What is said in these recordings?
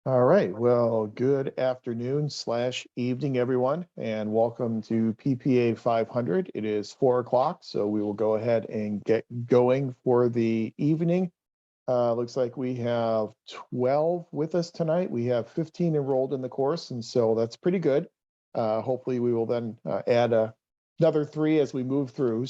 All right. Well, good afternoon slash evening, everyone, and welcome to PPA 500. It is 4 o'clock, so we will go ahead and get going for the evening. Looks like we have 12 with us tonight. We have 15 enrolled in the course, and so that's pretty good. Hopefully, we will then add another three as we move through.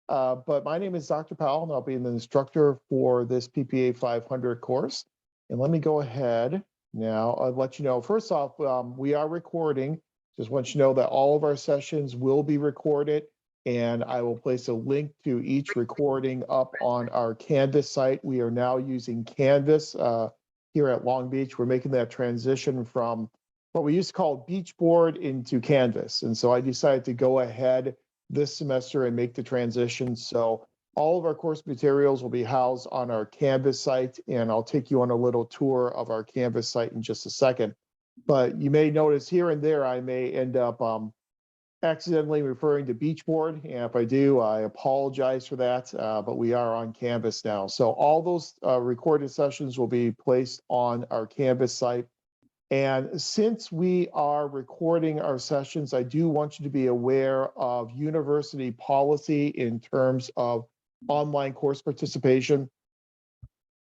But my name is Dr. Powell, and I'll be an instructor for this PPA 500 course. And let me go ahead now. I'll let you know, first off, we are recording. Just want you to know that all of our sessions will be recorded, and I will place a link to each recording up on our Canvas site. We are now using Canvas here at Long Beach. We're making that transition from what we used to call Beachboard into Canvas. And so I decided to go ahead this semester and make the transition. So all of our course materials will be housed on our Canvas site, and I'll take you on a little tour of our Canvas site in just a second. But you may notice here and there, I may end up accidentally referring to Beachboard. And if I do, I apologize for that, but we are on Canvas now. So all those recorded sessions will be placed on our Canvas site. And since we are recording our sessions, I do want you to be aware of university policy in terms of online course participation.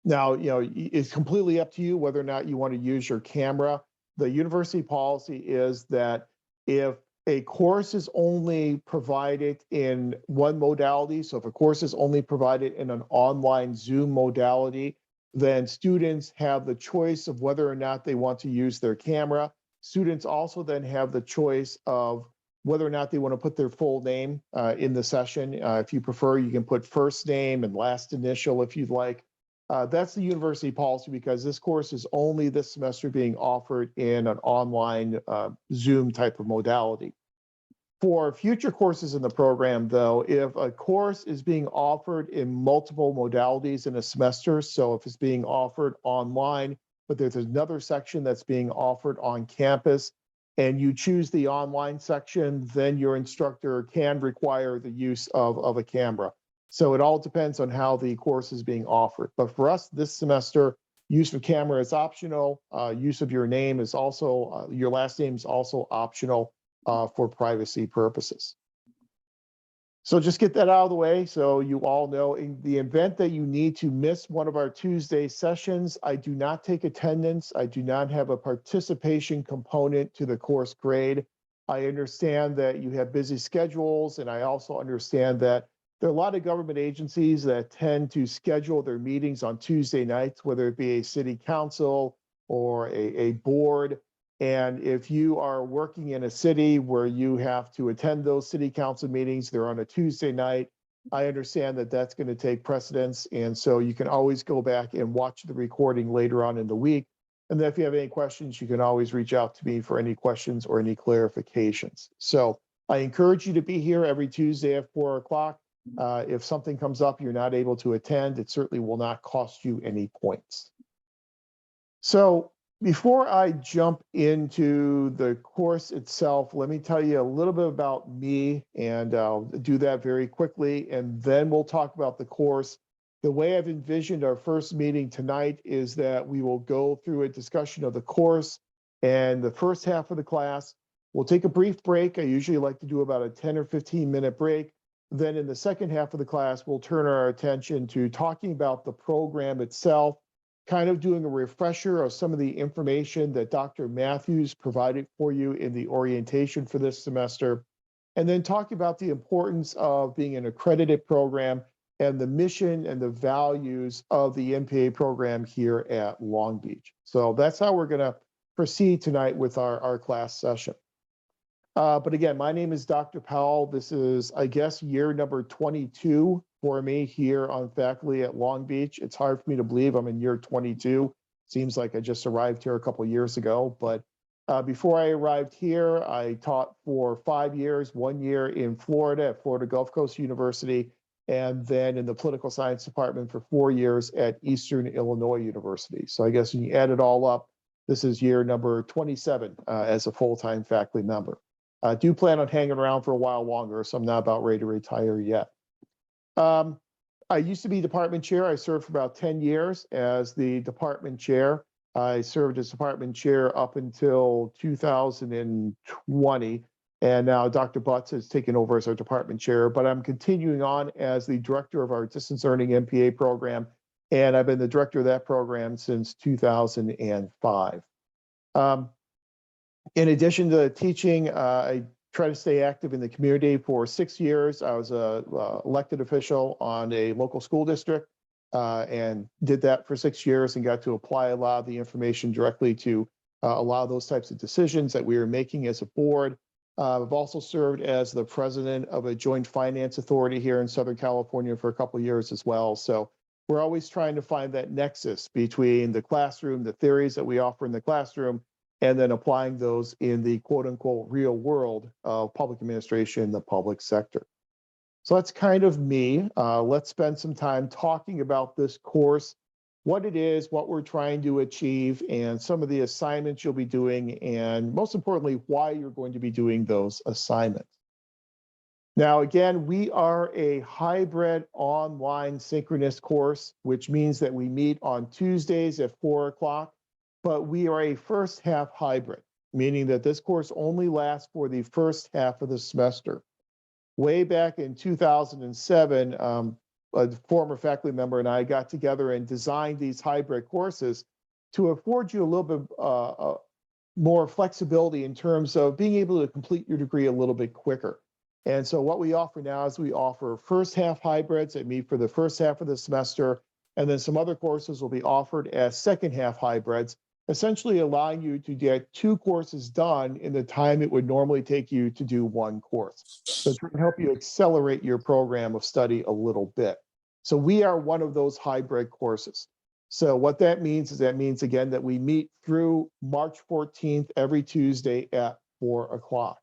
Now, it's completely up to you whether or not you want to use your camera. The university policy is that if a course is only provided in one modality, so if a course is only provided in an online Zoom modality, then students have the choice of whether or not they want to use their camera. Students also then have the choice of whether or not they want to put their full name in the session. If you prefer, you can put first name and last initial if you'd like. That's the university policy because this course is only this semester being offered in an online Zoom type of modality. For future courses in the program, though, if a course is being offered in multiple modalities in a semester, so if it's being offered online, but there's another section that's being offered on campus, and you choose the online section, then your instructor can require the use of a camera. So it all depends on how the course is being offered. But for us this semester, use of camera is optional. Use of your name is also, your last name is also optional for privacy purposes. So just get that out of the way so you all know. In the event that you need to miss one of our Tuesday sessions, I do not take attendance. I do not have a participation component to the course grade. I understand that you have busy schedules, and I also understand that there are a lot of government agencies that tend to schedule their meetings on Tuesday nights, whether it be a city council or a board. And if you are working in a city where you have to attend those city council meetings, they're on a Tuesday night, I understand that that's going to take precedence. And so you can always go back and watch the recording later on in the week. And then if you have any questions, you can always reach out to me for any questions or any clarifications. So I encourage you to be here every Tuesday at 4 o'clock. If something comes up, you're not able to attend, it certainly will not cost you any points. So before I jump into the course itself, let me tell you a little bit about me, and I'll do that very quickly, and then we'll talk about the course. The way I've envisioned our first meeting tonight is that we will go through a discussion of the course and the first half of the class. We'll take a brief break. I usually like to do about a 10 or 15-minute break. Then in the second half of the class, we'll turn our attention to talking about the program itself, kind of doing a refresher of some of the information that Dr. Matthews provided for you in the orientation for this semester, and then talking about the importance of being an accredited program and the mission and the values of the MPA program here at Long Beach. So that's how we're going to proceed tonight with our class session. But again, my name is Dr. Powell. This is, I guess, year number 22 for me here on faculty at Long Beach. It's hard for me to believe I'm in year 22. Seems like I just arrived here a couple of years ago. But before I arrived here, I taught for 5 years, 1 year in Florida at Florida Gulf Coast University, and then in the political science department for 4 years at Eastern Illinois University. So I guess when you add it all up, this is year number 27 as a full-time faculty member. I do plan on hanging around for a while longer, so I'm not about ready to retire yet. I used to be department chair. I served for about 10 years as the department chair. I served as department chair up until 2020. And now Dr. Butts has taken over as our department chair, but I'm continuing on as the director of our distance learning MPA program. And I've been the director of that program since 2005. In addition to teaching, I try to stay active in the community. For 6 years, I was a elected official on a local school district and did that for 6 years and got to apply a lot of the information directly to a lot of those types of decisions that we were making as a board. I've also served as the president of a joint finance authority here in Southern California for a couple of years as well. So we're always trying to find that nexus between the classroom, the theories that we offer in the classroom, and then applying those in the quote unquote real world of public administration in the public sector. So that's kind of me. Let's spend some time talking about this course, what it is, what we're trying to achieve, and some of the assignments you'll be doing, and most importantly, why you're going to be doing those assignments. Now, again, we are a hybrid online synchronous course, which means that we meet on Tuesdays at 4 o'clock, but we are a first half hybrid, meaning that this course only lasts for the first half of the semester. Way back in 2007, a former faculty member and I got together and designed these hybrid courses to afford you a little bit more flexibility in terms of being able to complete your degree a little bit quicker. And so what we offer now is we offer first half hybrids that meet for the first half of the semester, and then some other courses will be offered as second half hybrids, essentially allowing you to get 2 courses done in the time it would normally take you to do 1 course. So it's going to help you accelerate your program of study a little bit. So we are one of those hybrid courses. So what that means is again, that we meet through March 14th every Tuesday at 4 o'clock.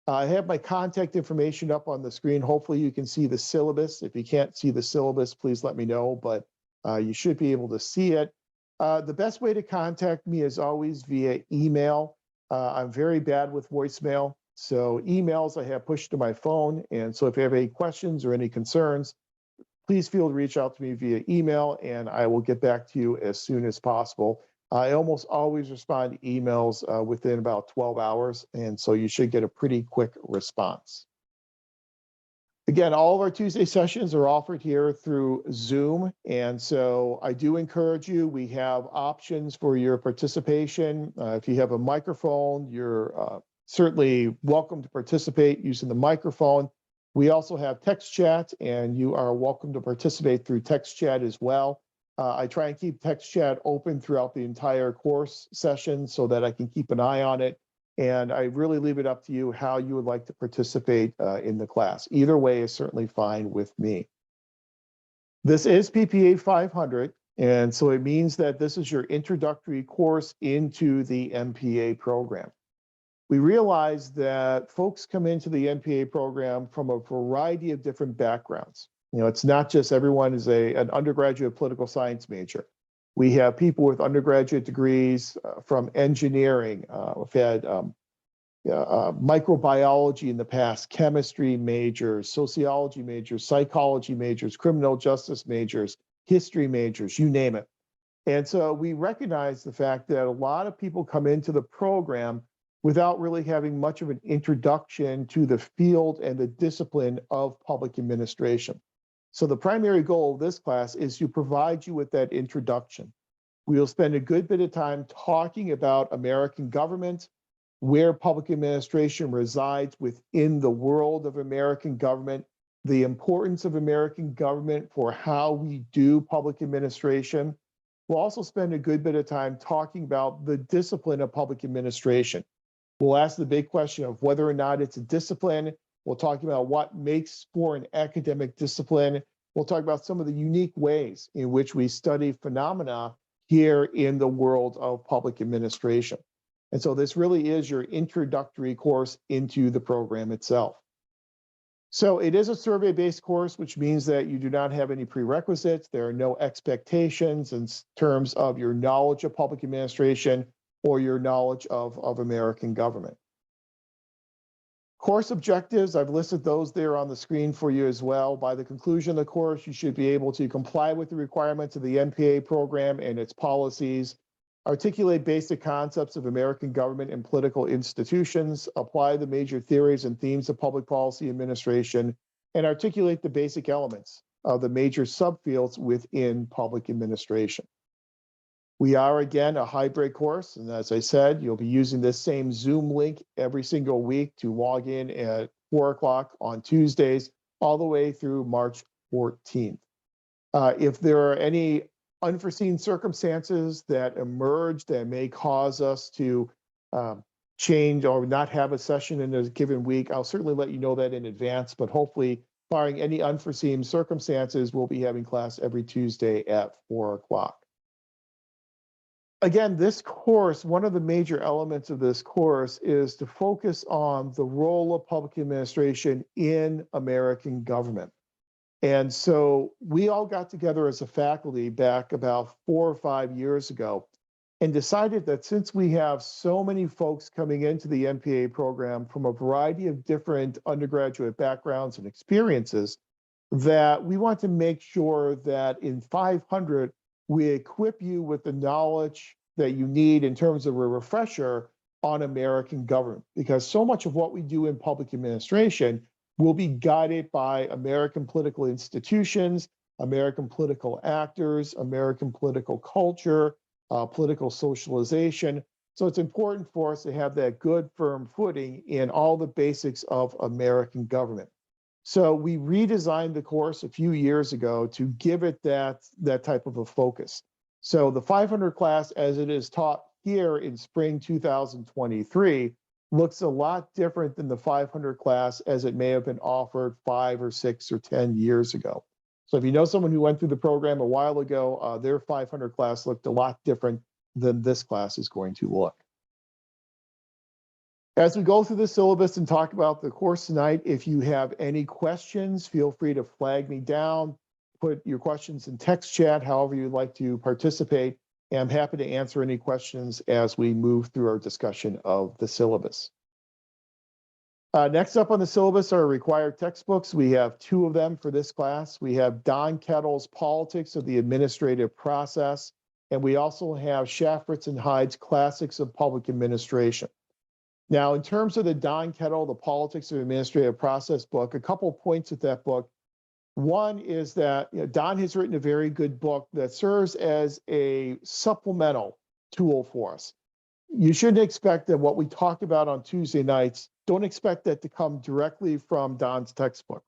I have my contact information up on the screen. Hopefully you can see the syllabus. If you can't see the syllabus, please let me know, but you should be able to see it. The best way to contact me is always via email. I'm very bad with voicemail, so emails I have pushed to my phone. And so if you have any questions or any concerns, please feel to reach out to me via email and I will get back to you as soon as possible. I almost always respond to emails within about 12 hours, and so you should get a pretty quick response. Again, all of our Tuesday sessions are offered here through Zoom, and so I do encourage you. We have options for your participation. If you have a microphone, you're certainly welcome to participate using the microphone. We also have text chat, and you are welcome to participate through text chat as well. I try and keep text chat open throughout the entire course session so that I can keep an eye on it. And I really leave it up to you how you would like to participate in the class. Either way is certainly fine with me. This is PPA 500, and so it means that this is your introductory course into the MPA program. We realize that folks come into the MPA program from a variety of different backgrounds. You know, it's not just everyone is an undergraduate political science major. We have people with undergraduate degrees from engineering. We've had microbiology in the past, chemistry majors, sociology majors, psychology majors, criminal justice majors, history majors, you name it. And so we recognize the fact that a lot of people come into the program without really having much of an introduction to the field and the discipline of public administration. So the primary goal of this class is to provide you with that introduction. We'll spend a good bit of time talking about American government, where public administration resides within the world of American government, the importance of American government for how we do public administration. We'll also spend a good bit of time talking about the discipline of public administration. We'll ask the big question of whether or not it's a discipline. We'll talk about what makes for an academic discipline. We'll talk about some of the unique ways in which we study phenomena here in the world of public administration. And so this really is your introductory course into the program itself. So it is a survey-based course, which means that you do not have any prerequisites. There are no expectations in terms of your knowledge of public administration or your knowledge of American government. Course objectives, I've listed those there on the screen for you as well. By the conclusion of the course, you should be able to comply with the requirements of the MPA program and its policies, articulate basic concepts of American government and political institutions, apply the major theories and themes of public policy administration, and articulate the basic elements of the major subfields within public administration. We are, again, a hybrid course, and as I said, you'll be using this same Zoom link every single week to log in at 4 o'clock on Tuesdays, all the way through March 14th. If there are any unforeseen circumstances that emerge that may cause us to change or not have a session in a given week, I'll certainly let you know that in advance, but hopefully, barring any unforeseen circumstances, we'll be having class every Tuesday at 4 o'clock. Again, this course, one of the major elements of this course is to focus on the role of public administration in American government. And so we all got together as a faculty back about 4 or 5 years ago and decided that since we have so many folks coming into the MPA program from a variety of different undergraduate backgrounds and experiences, that we want to make sure that in 500, we equip you with the knowledge that you need in terms of a refresher on American government, because so much of what we do in public administration will be guided by American political institutions, American political actors, American political culture, political socialization. So it's important for us to have that good, firm footing in all the basics of American government. So we redesigned the course a few years ago to give it that type of a focus. So the 500 class, as it is taught here in spring 2023, looks a lot different than the 500 class as it may have been offered 5 or 6 or 10 years ago. So if you know someone who went through the program a while ago, their 500 class looked a lot different than this class is going to look. As we go through the syllabus and talk about the course tonight, if you have any questions, feel free to flag me down, put your questions in text chat, however you'd like to participate. And I'm happy to answer any questions as we move through our discussion of the syllabus. Next up on the syllabus are required textbooks. We have 2 of them for this class. We have Don Kettle's Politics of the Administrative Process, and we also have Shafritz and Hyde's Classics of Public Administration. Now, in terms of the Don Kettle, the Politics of the Administrative Process book, a couple of points with that book. One is that Don has written a very good book that serves as a supplemental tool for us. You shouldn't expect that what we talked about on Tuesday nights, don't expect that to come directly from Don's textbook.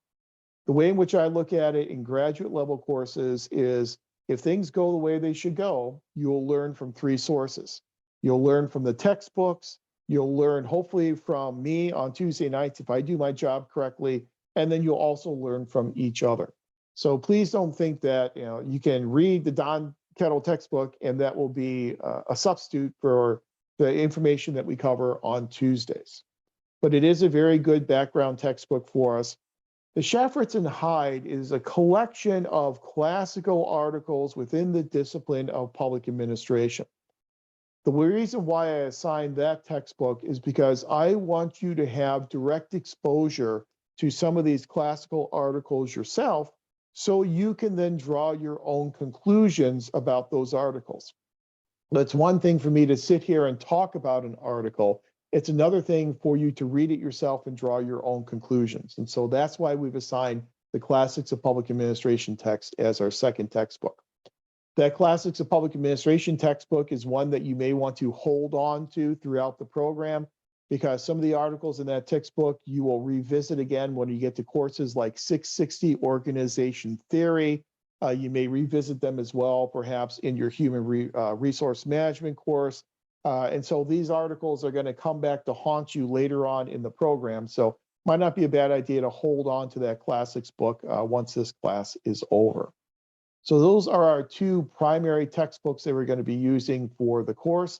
The way in which I look at it in graduate level courses is if things go the way they should go, you'll learn from 3 sources. You'll learn from the textbooks, you'll learn hopefully from me on Tuesday nights if I do my job correctly, and then you'll also learn from each other. So please don't think that you can read the Don Kettle textbook and that will be a substitute for the information that we cover on Tuesdays. But it is a very good background textbook for us. The Shafritz and Hyde is a collection of classical articles within the discipline of public administration. The reason why I assigned that textbook is because I want you to have direct exposure to some of these classical articles yourself, so you can then draw your own conclusions about those articles. It's one thing for me to sit here and talk about an article. It's another thing for you to read it yourself and draw your own conclusions. And so that's why we've assigned the Classics of Public Administration text as our second textbook. That Classics of Public Administration textbook is one that you may want to hold on to throughout the program, because some of the articles in that textbook you will revisit again when you get to courses like 660 Organization Theory. You may revisit them as well, perhaps in your Human Resource Management course. And so these articles are going to come back to haunt you later on in the program. So might not be a bad idea to hold on to that classics book once this class is over. So those are our 2 primary textbooks that we're going to be using for the course.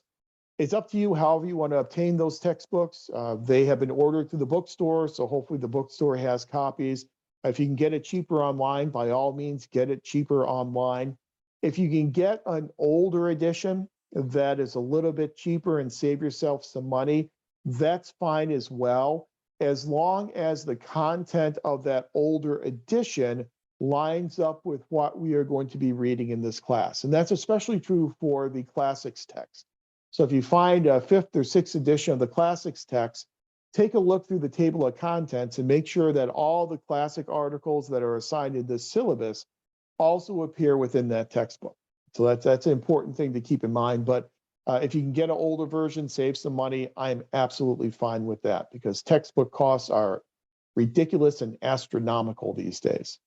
It's up to you however you want to obtain those textbooks. They have been ordered through the bookstore, so hopefully the bookstore has copies. If you can get it cheaper online, by all means, get it cheaper online. If you can get an older edition that is a little bit cheaper and save yourself some money, that's fine as well, as long as the content of that older edition lines up with what we are going to be reading in this class. And that's especially true for the classics text. So if you find a 5th or 6th edition of the classics text, take a look through the table of contents and make sure that all the classic articles that are assigned in this syllabus also appear within that textbook. So that's an important thing to keep in mind. But if you can get an older version, save some money, I'm absolutely fine with that because textbook costs are ridiculous and astronomical these days.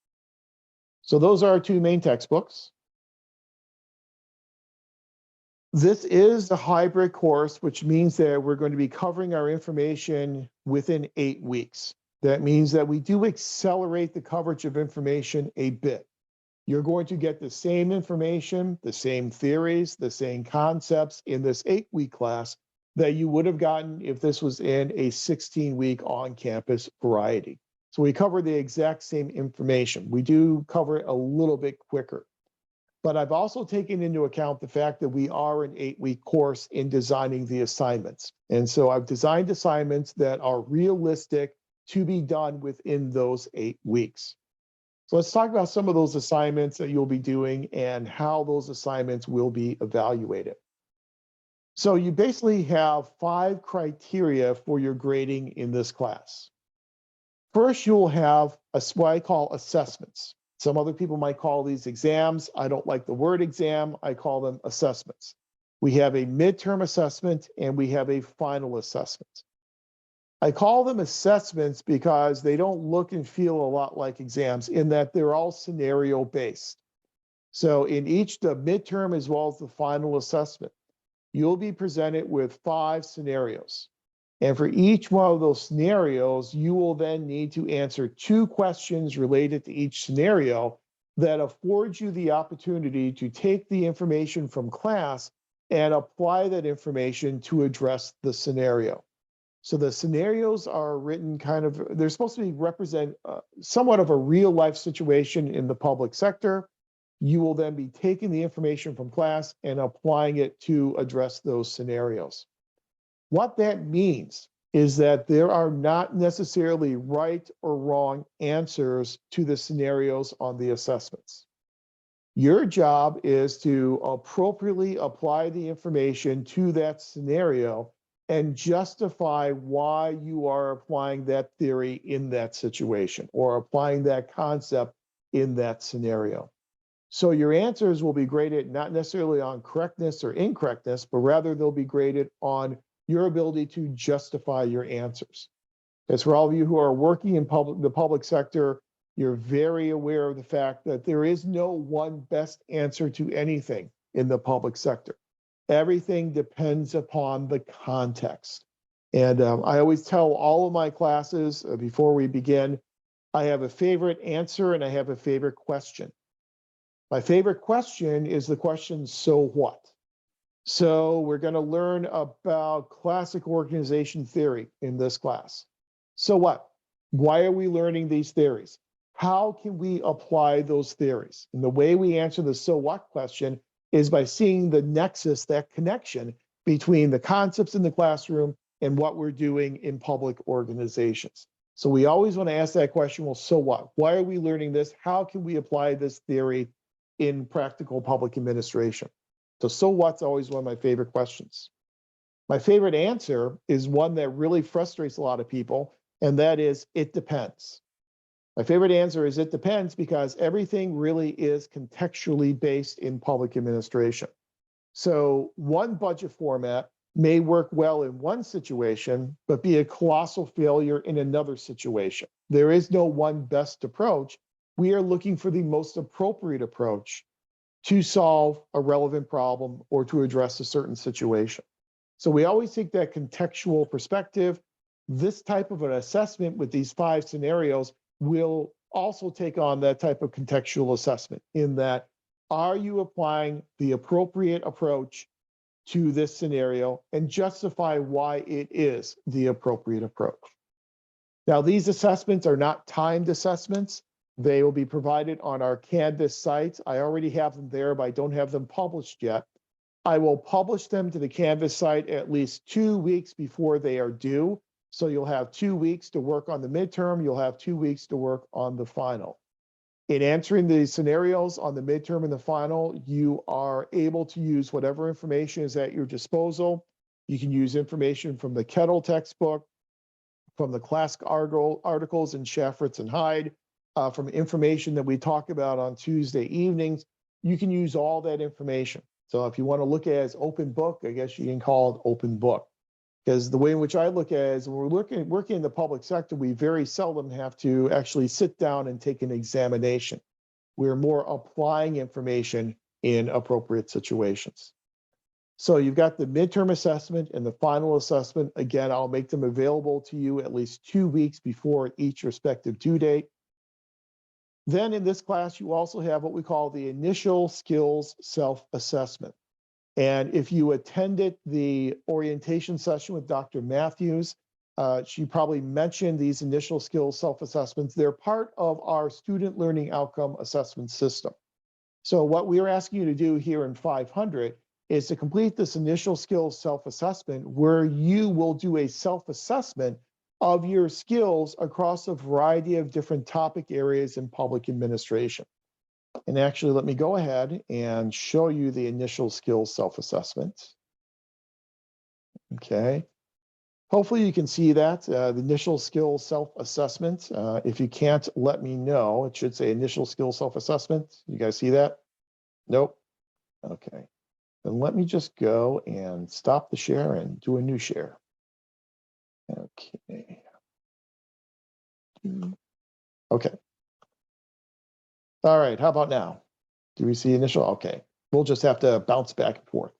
So those are our two main textbooks. This is the hybrid course, which means that we're going to be covering our information within 8 weeks. That means that we do accelerate the coverage of information a bit. You're going to get the same information, the same theories, the same concepts in this 8-week class that you would have gotten if this was in a 16-week on-campus variety. So we cover the exact same information. We do cover it a little bit quicker. But I've also taken into account the fact that we are an 8-week course in designing the assignments. And so I've designed assignments that are realistic to be done within those 8 weeks. So let's talk about some of those assignments that you'll be doing and how those assignments will be evaluated. So you basically have 5 criteria for your grading in this class. First, you'll have what I call assessments. Some other people might call these exams. I don't like the word exam. I call them assessments. We have a midterm assessment and we have a final assessment. I call them assessments because they don't look and feel a lot like exams in that they're all scenario based. So in each, the midterm as well as the final assessment, you'll be presented with 5 scenarios. And for each one of those scenarios, you will then need to answer 2 questions related to each scenario that affords you the opportunity to take the information from class and apply that information to address the scenario. So the scenarios are written they're supposed to represent somewhat of a real life situation in the public sector. You will then be taking the information from class and applying it to address those scenarios. What that means is that there are not necessarily right or wrong answers to the scenarios on the assessments. Your job is to appropriately apply the information to that scenario and justify why you are applying that theory in that situation or applying that concept in that scenario. So your answers will be graded not necessarily on correctness or incorrectness, but rather they'll be graded on your ability to justify your answers. As for all of you who are working in the public sector, you're very aware of the fact that there is no one best answer to anything in the public sector. Everything depends upon the context. And I always tell all of my classes before we begin, I have a favorite answer and I have a favorite question. My favorite question is the question, so what? So we're going to learn about classic organization theory in this class. So what? Why are we learning these theories? How can we apply those theories? And the way we answer the so what question is by seeing the nexus, that connection between the concepts in the classroom and what we're doing in public organizations. So we always want to ask that question, well, so what? Why are we learning this? How can we apply this theory in practical public administration? So what's always one of my favorite questions. My favorite answer is one that really frustrates a lot of people, and that is, it depends. My favorite answer is it depends because everything really is contextually based in public administration. So one budget format may work well in one situation, but be a colossal failure in another situation. There is no one best approach. We are looking for the most appropriate approach to solve a relevant problem or to address a certain situation. So we always take that contextual perspective. This type of an assessment with these 5 scenarios will also take on that type of contextual assessment in that, are you applying the appropriate approach to this scenario and justify why it is the appropriate approach? Now, these assessments are not timed assessments. They will be provided on our Canvas site. I already have them there, but I don't have them published yet. I will publish them to the Canvas site at least 2 weeks before they are due. So you'll have 2 weeks to work on the midterm. You'll have 2 weeks to work on the final. In answering the scenarios on the midterm and the final, you are able to use whatever information is at your disposal. You can use information from the Kettle textbook, from the classic articles in Shafritz and Hyde, from information that we talk about on Tuesday evenings. You can use all that information. So if you want to look at it as open book, I guess you can call it open book. Because the way in which I look at it is when we're working in the public sector, we very seldom have to actually sit down and take an examination. We're more applying information in appropriate situations. So you've got the midterm assessment and the final assessment. Again, I'll make them available to you at least 2 weeks before each respective due date. Then in this class, you also have what we call the initial skills self-assessment. And if you attended the orientation session with Dr. Matthews, she probably mentioned these initial skills self-assessments. They're part of our student learning outcome assessment system. So what we're asking you to do here in 500 is to complete this initial skills self-assessment where you will do a self-assessment of your skills across a variety of different topic areas in public administration. And actually, let me go ahead and show you the initial skills self-assessment. Okay. Hopefully you can see that, the initial skills self-assessment. If you can't, let me know. It should say initial skills self-assessment. You guys see that? Nope. Okay. Then let me just go and stop the share and do a new share. Okay. Okay. All right, how about now? Do we see initial? Okay, we'll just have to bounce back and forth.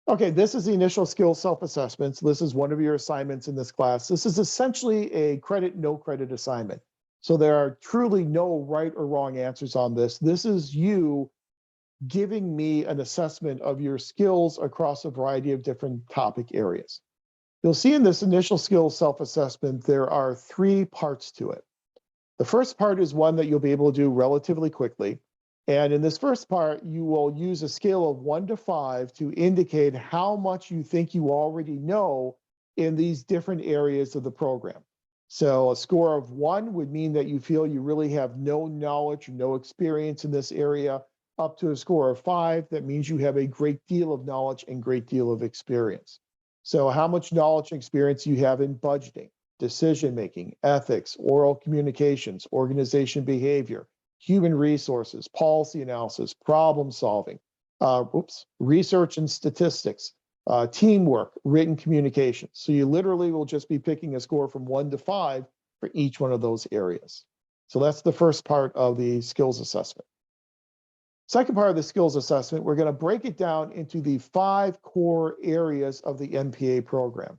Okay, this is the initial skills self-assessment. So this is one of your assignments in this class. This is essentially a credit, no credit assignment. So there are truly no right or wrong answers on this. This is you giving me an assessment of your skills across a variety of different topic areas. You'll see in this initial skills self-assessment, there are 3 parts to it. The first part is one that you'll be able to do relatively quickly. And in this first part, you will use a scale of 1 to 5 to indicate how much you think you already know in these different areas of the program. So a score of 1 would mean that you feel you really have no knowledge or no experience in this area, up to a score of 5. That means you have a great deal of knowledge and great deal of experience. So how much knowledge and experience you have in budgeting, decision-making, ethics, oral communications, organization behavior, human resources, policy analysis, problem solving, research and statistics, teamwork, written communication. So you literally will just be picking a score from 1 to 5 for each one of those areas. So that's the first part of the skills assessment. Second part of the skills assessment, we're going to break it down into the 5 core areas of the MPA program: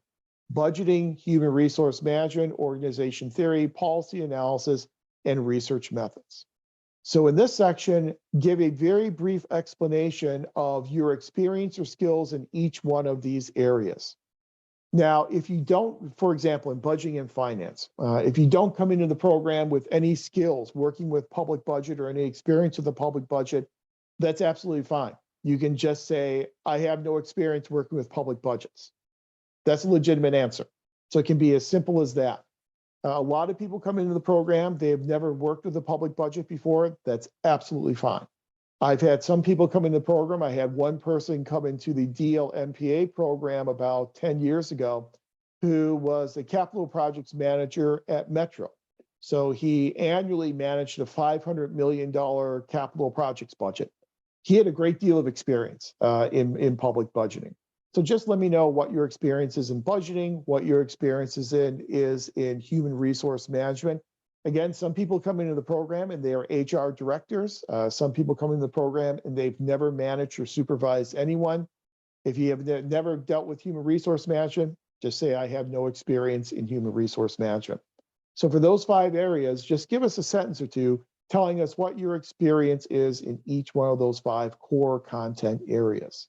budgeting, human resource management, organization theory, policy analysis, and research methods. So in this section, give a very brief explanation of your experience or skills in each one of these areas. Now, if you don't, for example, in budgeting and finance, if you don't come into the program with any skills working with public budget or any experience with the public budget, that's absolutely fine. You can just say, I have no experience working with public budgets. That's a legitimate answer. So it can be as simple as that. A lot of people come into the program, they have never worked with the public budget before. That's absolutely fine. I've had some people come into the program. I had one person come into the DL-MPA program about 10 years ago who was a capital projects manager at Metro. So he annually managed a $500 million capital projects budget. He had a great deal of experience in public budgeting. So just let me know what your experience is in budgeting, what your experience is in human resource management. Again, some people come into the program and they are HR directors. Some people come into the program and they've never managed or supervised anyone. If you have never dealt with human resource management, just say, I have no experience in human resource management. So for those 5 areas, just give us a sentence or 2 telling us what your experience is in each one of those 5 core content areas.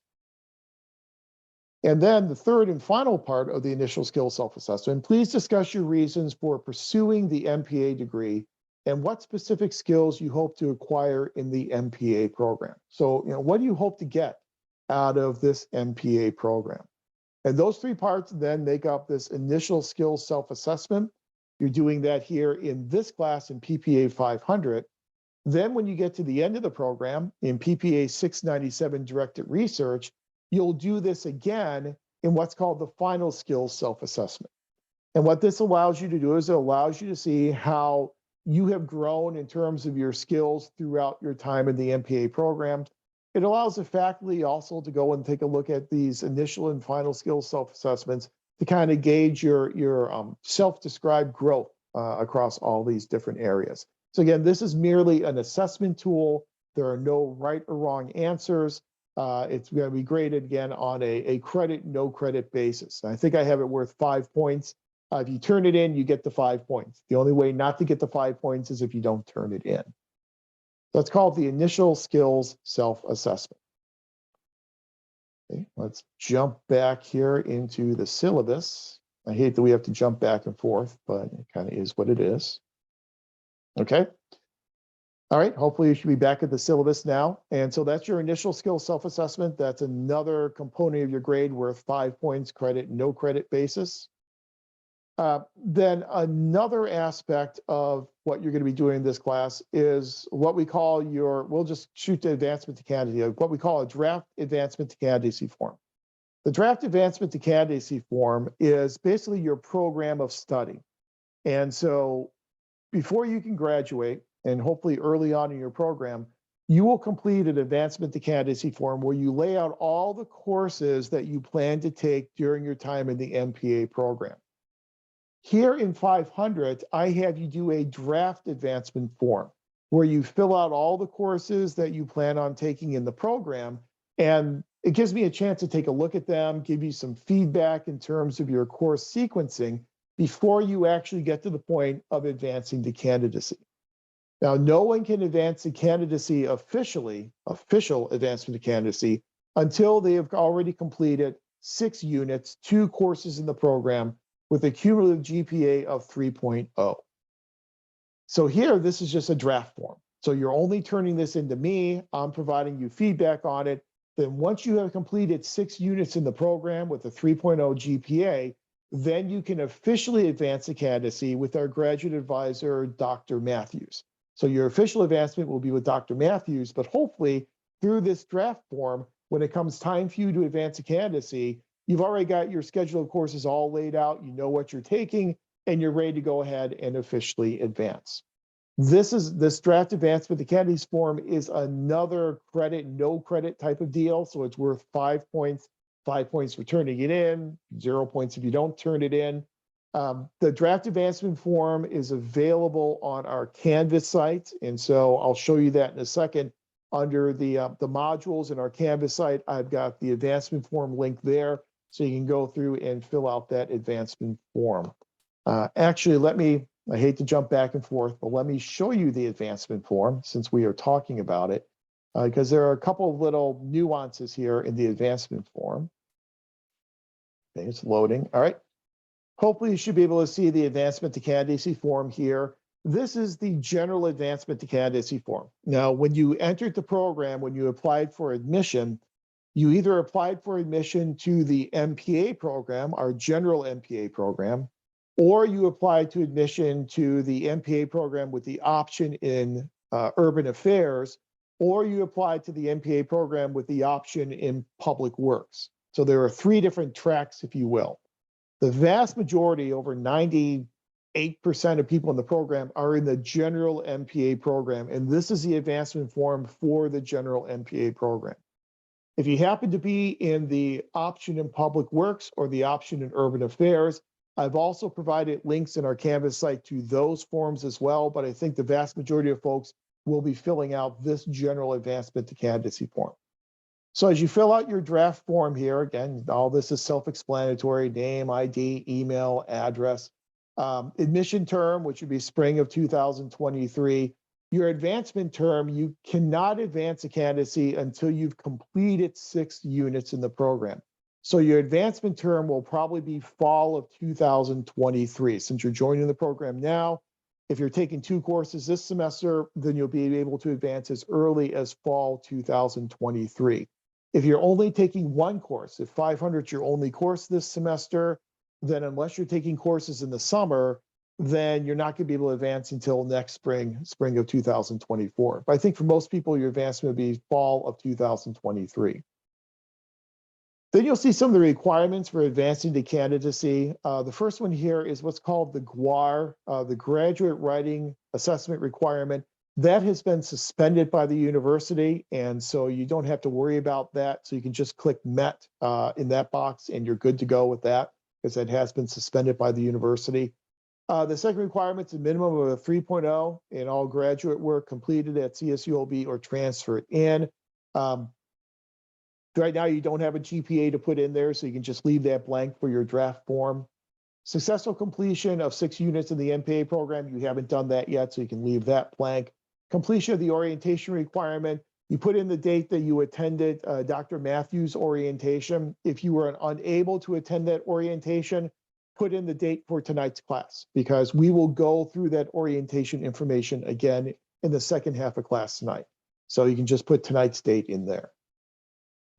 And then the third and final part of the initial skills self-assessment, please discuss your reasons for pursuing the MPA degree and what specific skills you hope to acquire in the MPA program. So, what do you hope to get out of this MPA program? And those 3 parts then make up this initial skills self-assessment. You're doing that here in this class in PPA 500. Then when you get to the end of the program in PPA 697 Directed Research, you'll do this again in what's called the final skills self-assessment. And what this allows you to do is it allows you to see how you have grown in terms of your skills throughout your time in the MPA program. It allows the faculty also to go and take a look at these initial and final skills self-assessments to kind of gauge your self-described growth across all these different areas. So again, this is merely an assessment tool. There are no right or wrong answers. It's going to be graded again on a credit, no credit basis. I think I have it worth 5 points. If you turn it in, you get the 5 points. The only way not to get the 5 points is if you don't turn it in. That's called the initial skills self-assessment. Okay, let's jump back here into the syllabus. I hate that we have to jump back and forth, but it kind of is what it is. Okay. All right, hopefully you should be back at the syllabus now. And so that's your initial skill self-assessment. That's another component of your grade worth 5 points, credit, no credit basis. Then another aspect of what you're going to be doing in this class is what we call we'll just shoot to advancement to candidacy, what we call a draft advancement to candidacy form. The draft advancement to candidacy form is basically your program of study. And so before you can graduate, and hopefully early on in your program, you will complete an advancement to candidacy form where you lay out all the courses that you plan to take during your time in the MPA program. Here in 500, I have you do a draft advancement form where you fill out all the courses that you plan on taking in the program, and it gives me a chance to take a look at them, give you some feedback in terms of your course sequencing before you actually get to the point of advancing to candidacy. Now, no one can advance to candidacy official advancement to candidacy, until they have already completed 6 units, 2 courses in the program with a cumulative GPA of 3.0. So here, this is just a draft form. So you're only turning this into me. I'm providing you feedback on it. Then once you have completed 6 units in the program with a 3.0 GPA, then you can officially advance to candidacy with our graduate advisor, Dr. Matthews. So your official advancement will be with Dr. Matthews, but hopefully through this draft form, when it comes time for you to advance to candidacy, you've already got your schedule of courses all laid out, you know what you're taking, and you're ready to go ahead and officially advance. This draft advancement to candidacy form is another credit, no credit type of deal. So it's worth 5 points, 5 points for turning it in, 0 points if you don't turn it in. The draft advancement form is available on our Canvas site. And so I'll show you that in a second. Under the modules in our Canvas site, I've got the advancement form link there. So you can go through and fill out that advancement form. Actually, I hate to jump back and forth, but let me show you the advancement form since we are talking about it, because there are a couple of little nuances here in the advancement form. Okay, it's loading. All right. Hopefully you should be able to see the advancement to candidacy form here. This is the general advancement to candidacy form. Now, when you entered the program, when you applied for admission, you either applied for admission to the MPA program, our general MPA program, or you applied to admission to the MPA program with the option in urban affairs, or you applied to the MPA program with the option in public works. So there are 3 different tracks, if you will. The vast majority, over 98% of people in the program, are in the general MPA program, and this is the advancement form for the general MPA program. If you happen to be in the option in public works or the option in urban affairs, I've also provided links in our Canvas site to those forms as well, but I think the vast majority of folks will be filling out this general advancement to candidacy form. So as you fill out your draft form here, again, all this is self-explanatory: name, ID, email, address, admission term, which would be spring of 2023. Your advancement term, you cannot advance a candidacy until you've completed 6 units in the program. So your advancement term will probably be fall of 2023. Since you're joining the program now, if you're taking 2 courses this semester, then you'll be able to advance as early as fall 2023. If you're only taking 1 course, if 500 is your only course this semester, then unless you're taking courses in the summer, then you're not going to be able to advance until next spring of 2024. But I think for most people, your advancement would be fall of 2023. Then you'll see some of the requirements for advancing to candidacy. The first one here is what's called the GWAR, the Graduate Writing Assessment Requirement. That has been suspended by the university, and so you don't have to worry about that. So you can just click MET in that box, and you're good to go with that, because that has been suspended by the university. The second requirement is a minimum of a 3.0 in all graduate work completed at CSULB or transferred in. Right now, you don't have a GPA to put in there, so you can just leave that blank for your draft form. Successful completion of 6 units in the MPA program, you haven't done that yet, so you can leave that blank. Completion of the orientation requirement, you put in the date that you attended Dr. Matthews' orientation. If you were unable to attend that orientation, put in the date for tonight's class, because we will go through that orientation information again in the second half of class tonight. So you can just put tonight's date in there.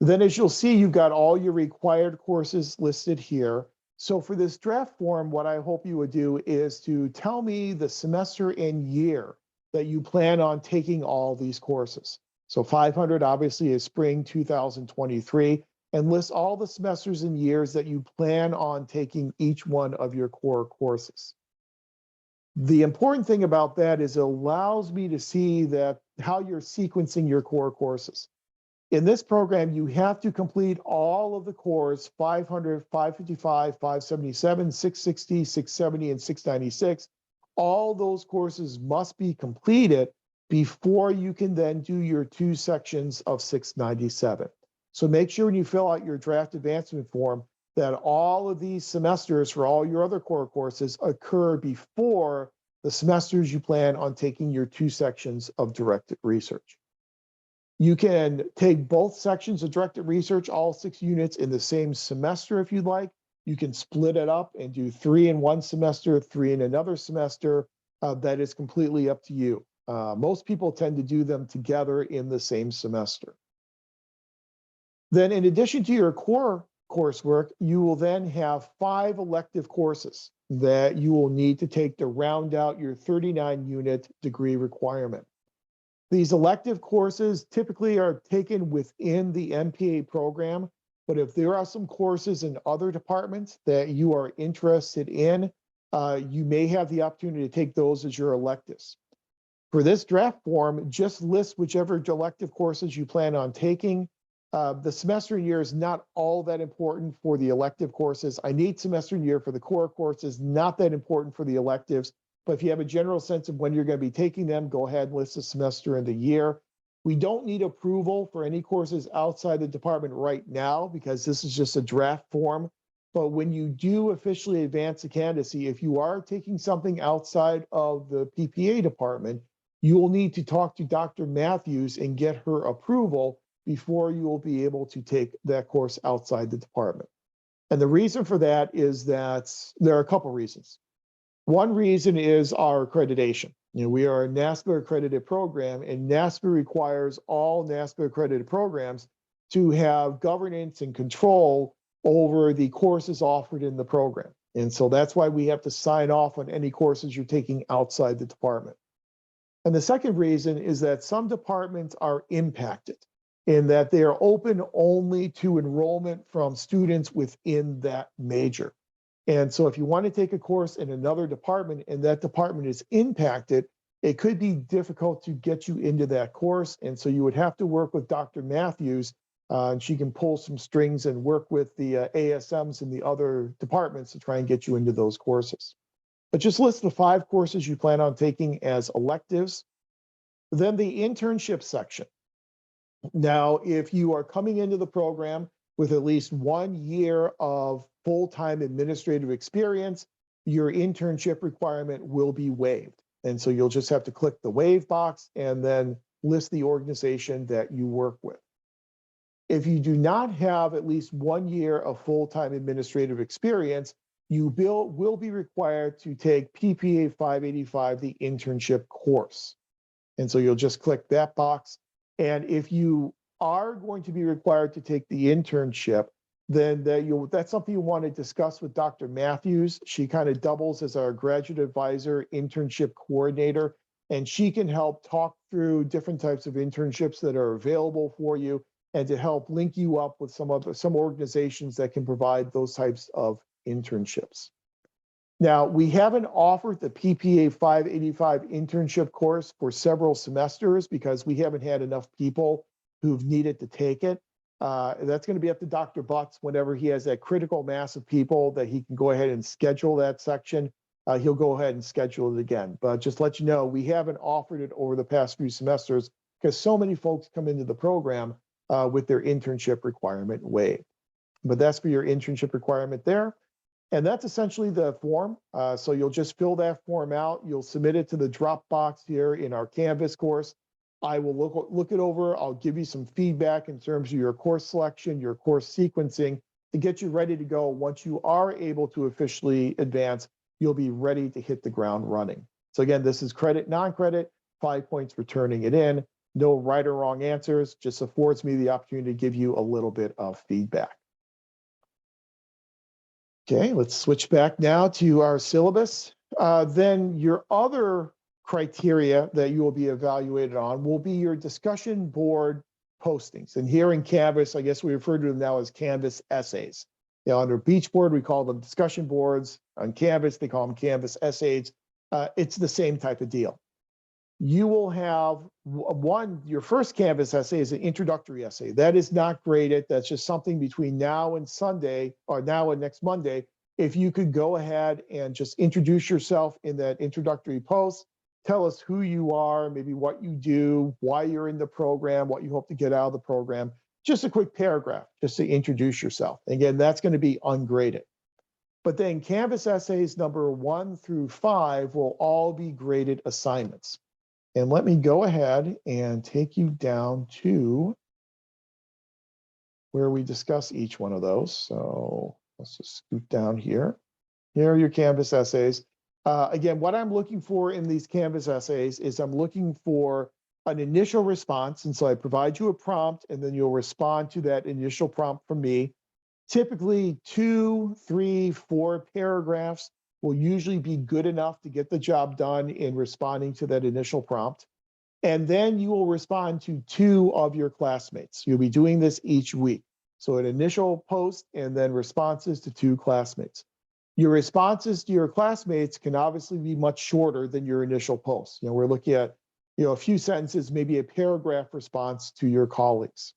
Then as you'll see, you've got all your required courses listed here. So for this draft form, what I hope you would do is to tell me the semester and year that you plan on taking all these courses. So 500 obviously is spring 2023, and list all the semesters and years that you plan on taking each one of your core courses. The important thing about that is it allows me to see that how you're sequencing your core courses. In this program, you have to complete all of the cores, 500, 555, 577, 660, 670, and 696. All those courses must be completed before you can then do your 2 sections of 697. So make sure when you fill out your draft advancement form that all of these semesters for all your other core courses occur before the semesters you plan on taking your 2 sections of directed research. You can take both sections of directed research, all 6 units in the same semester if you'd like. You can split it up and do 3 in one semester, 3 in another semester. That is completely up to you. Most people tend to do them together in the same semester. Then in addition to your core coursework, you will then have 5 elective courses that you will need to take to round out your 39-unit degree requirement. These elective courses typically are taken within the MPA program, but if there are some courses in other departments that you are interested in, you may have the opportunity to take those as your electives. For this draft form, just list whichever elective courses you plan on taking. The semester and year is not all that important for the elective courses. I need semester and year for the core courses, not that important for the electives. But if you have a general sense of when you're going to be taking them, go ahead and list the semester and the year. We don't need approval for any courses outside the department right now because this is just a draft form. But when you do officially advance to candidacy, if you are taking something outside of the PPA department, you will need to talk to Dr. Matthews and get her approval before you will be able to take that course outside the department. And the reason for that is that there are a couple reasons. One reason is our accreditation. We are a NASPA accredited program, and NASPA requires all NASPA accredited programs to have governance and control over the courses offered in the program. And so that's why we have to sign off on any courses you're taking outside the department. And the second reason is that some departments are impacted in that they are open only to enrollment from students within that major. And so if you want to take a course in another department and that department is impacted, it could be difficult to get you into that course. And so you would have to work with Dr. Matthews, and she can pull some strings and work with the ASMs and the other departments to try and get you into those courses. But just list the 5 courses you plan on taking as electives. Then the internship section. Now, if you are coming into the program with at least 1 year of full-time administrative experience, your internship requirement will be waived. And so you'll just have to click the waive box and then list the organization that you work with. If you do not have at least 1 year of full-time administrative experience, you will be required to take PPA 585, the internship course. And so you'll just click that box. And if you are going to be required to take the internship, then that's something you want to discuss with Dr. Matthews. She kind of doubles as our graduate advisor, internship coordinator, and she can help talk through different types of internships that are available for you and to help link you up with some organizations that can provide those types of internships. Now, we haven't offered the PPA 585 internship course for several semesters because we haven't had enough people who've needed to take it. That's going to be up to Dr. Butts whenever he has that critical mass of people that he can go ahead and schedule that section. He'll go ahead and schedule it again. But just let you know, we haven't offered it over the past few semesters because so many folks come into the program with their internship requirement waived. But that's for your internship requirement there. And that's essentially the form. So you'll just fill that form out. You'll submit it to the Dropbox here in our Canvas course. I will look it over. I'll give you some feedback in terms of your course selection, your course sequencing to get you ready to go. Once you are able to officially advance, you'll be ready to hit the ground running. So again, this is credit, non-credit, 5 points for turning it in. No right or wrong answers, just affords me the opportunity to give you a little bit of feedback. Okay, let's switch back now to our syllabus. Then your other criteria that you will be evaluated on will be your discussion board postings. And here in Canvas, I guess we refer to them now as Canvas essays. You know, under Beachboard, we call them discussion boards. On Canvas, they call them Canvas essays. It's the same type of deal. You will have your first Canvas essay is an introductory essay. That is not graded. That's just something between now and Sunday, or now and next Monday. If you could go ahead and just introduce yourself in that introductory post, tell us who you are, maybe what you do, why you're in the program, what you hope to get out of the program. Just a quick paragraph, just to introduce yourself. Again, that's going to be ungraded. But then Canvas essays number 1 through 5 will all be graded assignments. And let me go ahead and take you down to where we discuss each one of those. So let's just scoot down here. Here are your Canvas essays. Again, what I'm looking for in these Canvas essays is I'm looking for an initial response. And so I provide you a prompt, and then you'll respond to that initial prompt from me. Typically 2, 3, 4 paragraphs will usually be good enough to get the job done in responding to that initial prompt. And then you will respond to 2 of your classmates. You'll be doing this each week. So an initial post and then responses to 2 classmates. Your responses to your classmates can obviously be much shorter than your initial post. You know, we're looking at, a few sentences, maybe a paragraph response to your colleagues.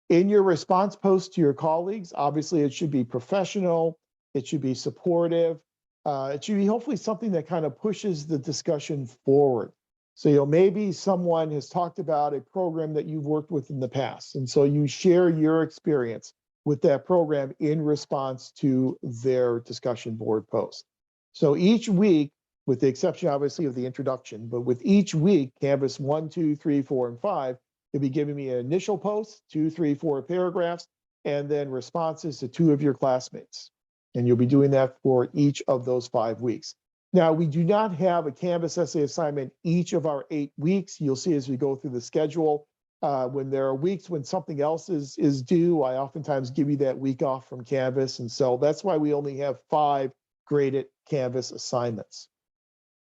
In your response post to your colleagues, obviously it should be professional, it should be supportive, it should be hopefully something that kind of pushes the discussion forward. So, maybe someone has talked about a program that you've worked with in the past, and so you share your experience with that program in response to their discussion board post. So each week, with the exception obviously of the introduction, but with each week, Canvas 1, 2, 3, 4, and 5, you'll be giving me an initial post, 2, 3, 4 paragraphs, and then responses to 2 of your classmates. And you'll be doing that for each of those 5 weeks. Now, we do not have a Canvas essay assignment each of our 8 weeks. You'll see as we go through the schedule, when there are weeks when something else is due, I oftentimes give you that week off from Canvas. And so that's why we only have 5 graded Canvas assignments.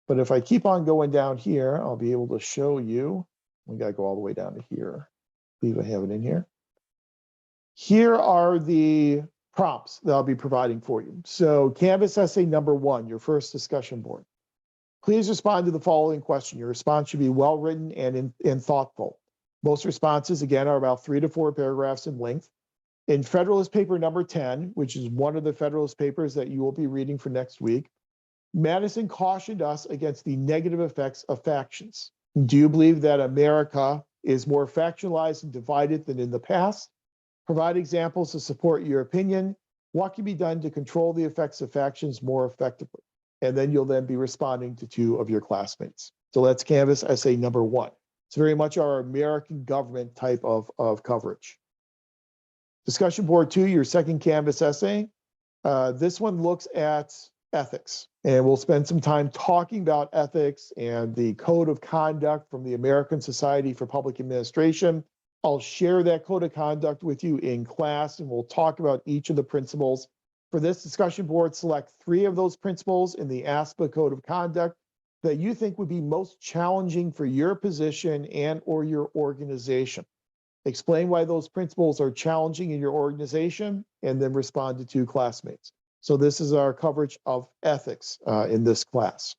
But if I keep on going down here, I'll be able to show you. We got to go all the way down to here. I believe I have it in here. Here are the prompts that I'll be providing for you. So Canvas essay number 1, your first discussion board. Please respond to the following question. Your response should be well written and thoughtful. Most responses, again, are about 3 to 4 paragraphs in length. In Federalist Paper number 10, which is one of the Federalist papers that you will be reading for next week, Madison cautioned us against the negative effects of factions. Do you believe that America is more factionalized and divided than in the past? Provide examples to support your opinion. What can be done to control the effects of factions more effectively? And then you'll then be responding to 2 of your classmates. So that's Canvas essay number 1. It's very much our American government type of coverage. Discussion board 2, your second Canvas essay. This one looks at ethics, and we'll spend some time talking about ethics and the code of conduct from the American Society for Public Administration. I'll share that code of conduct with you in class, and we'll talk about each of the principles. For this discussion board, select 3 of those principles in the ASPA code of conduct that you think would be most challenging for your position and or your organization. Explain why those principles are challenging in your organization, and then respond to 2 classmates. So this is our coverage of ethics in this class.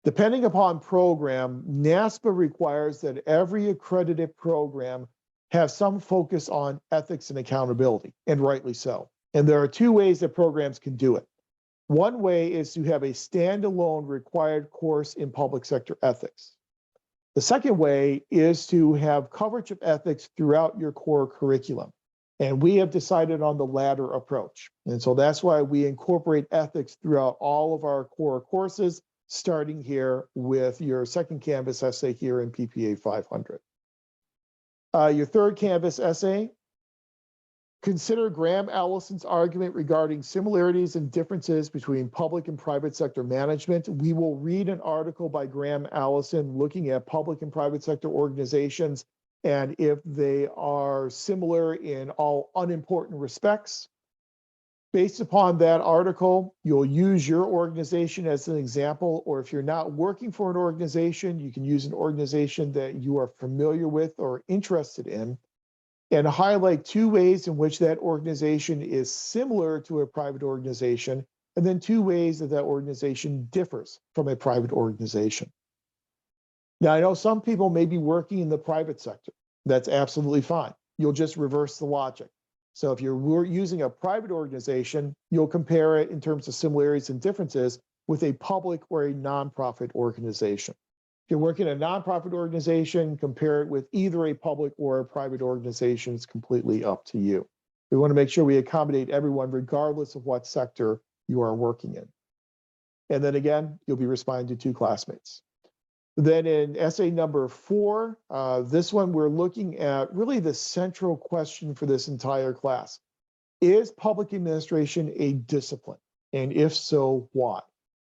Depending upon program, NASPA requires that every accredited program have some focus on ethics and accountability, and rightly so. And there are 2 ways that programs can do it. One way is to have a standalone required course in public sector ethics. The second way is to have coverage of ethics throughout your core curriculum. And we have decided on the latter approach. And so that's why we incorporate ethics throughout all of our core courses, starting here with your second Canvas essay here in PPA 500. Your third Canvas essay, consider Graham Allison's argument regarding similarities and differences between public and private sector management. We will read an article by Graham Allison looking at public and private sector organizations and if they are similar in all unimportant respects. Based upon that article, you'll use your organization as an example, or if you're not working for an organization, you can use an organization that you are familiar with or interested in, and highlight 2 ways in which that organization is similar to a private organization, and then 2 ways that that organization differs from a private organization. Now, I know some people may be working in the private sector. That's absolutely fine. You'll just reverse the logic. So if you're using a private organization, you'll compare it in terms of similarities and differences with a public or a nonprofit organization. If you're working in a nonprofit organization, compare it with either a public or a private organization. It's completely up to you. We want to make sure we accommodate everyone regardless of what sector you are working in. And then again, you'll be responding to 2 classmates. Then in essay number 4, this one we're looking at really the central question for this entire class. Is public administration a discipline? And if so, why?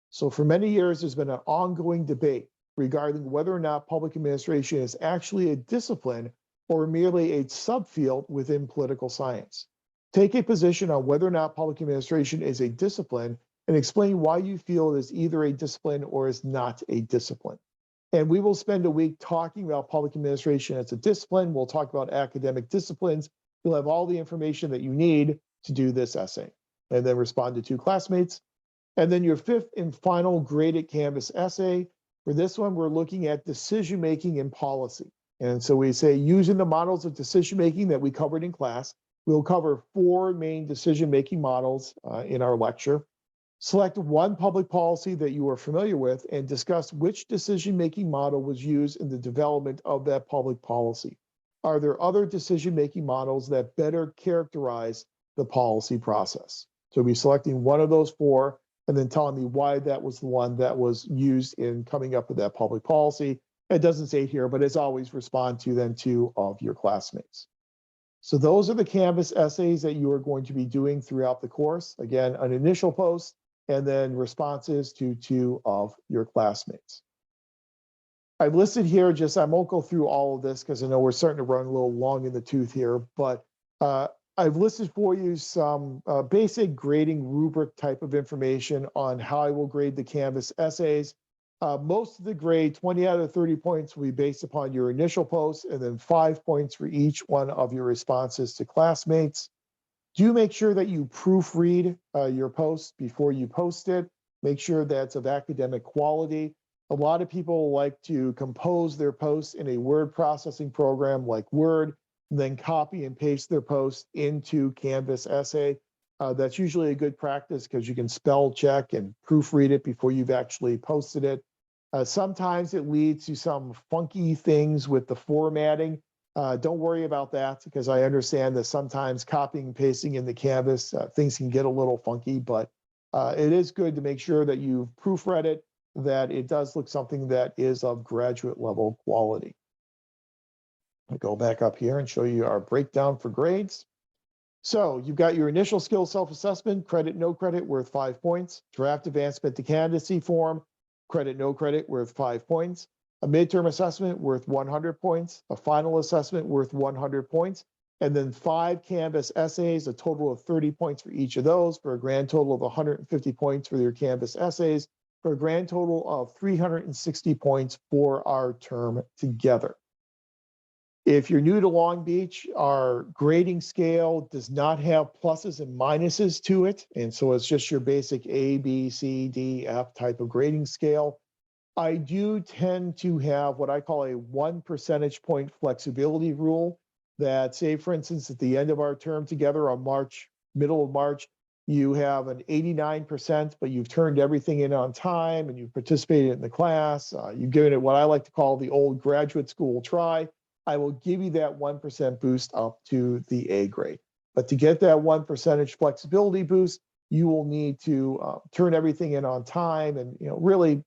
So for many years, there's been an ongoing debate regarding whether or not public administration is actually a discipline or merely a subfield within political science. Take a position on whether or not public administration is a discipline and explain why you feel it is either a discipline or is not a discipline. And we will spend a week talking about public administration as a discipline. We'll talk about academic disciplines. You'll have all the information that you need to do this essay, and then respond to 2 classmates. And then your 5th and final graded Canvas essay. For this one, we're looking at decision-making and policy. And so we say, using the models of decision-making that we covered in class, we'll cover 4 main decision-making models in our lecture. Select one public policy that you are familiar with and discuss which decision-making model was used in the development of that public policy. Are there other decision-making models that better characterize the policy process? So we'll be selecting one of those 4 and then telling me why that was the one that was used in coming up with that public policy. It doesn't say it here, but as always, respond to then 2 of your classmates. So those are the Canvas essays that you are going to be doing throughout the course. Again, an initial post, and then responses to 2 of your classmates. I've listed here, I won't go through all of this because I know we're starting to run a little long in the tooth here, but I've listed for you some basic grading rubric type of information on how I will grade the Canvas essays. Most of the grade, 20 out of 30 points, will be based upon your initial post, and then 5 points for each one of your responses to classmates. Do make sure that you proofread your post before you post it. Make sure that's of academic quality. A lot of people like to compose their posts in a word processing program like Word, and then copy and paste their post into Canvas essay. That's usually a good practice because you can spell check and proofread it before you've actually posted it. Sometimes it leads to some funky things with the formatting. Don't worry about that because I understand that sometimes copying and pasting in the Canvas, things can get a little funky, but it is good to make sure that you've proofread it, that it does look something that is of graduate level quality. I'll go back up here and show you our breakdown for grades. So you've got your initial skill self-assessment, credit, no credit, worth 5 points. Draft advancement to candidacy form, credit, no credit, worth 5 points. a midterm assessment worth 100 points, a final assessment worth 100 points, and then 5 Canvas essays, a total of 30 points for each of those, for a grand total of 150 points for your Canvas essays, for a grand total of 360 points for our term together. If you're new to Long Beach, our grading scale does not have pluses and minuses to it. And so it's just your basic A, B, C, D, F type of grading scale. I do tend to have what I call a 1 percentage point flexibility rule that, say, for instance, at the end of our term together on middle of March, you have an 89%, but you've turned everything in on time and you've participated in the class. You've given it what I like to call the old graduate school try. I will give you that 1% boost up to the A grade. But to get that 1 percentage flexibility boost, you will need to turn everything in on time and really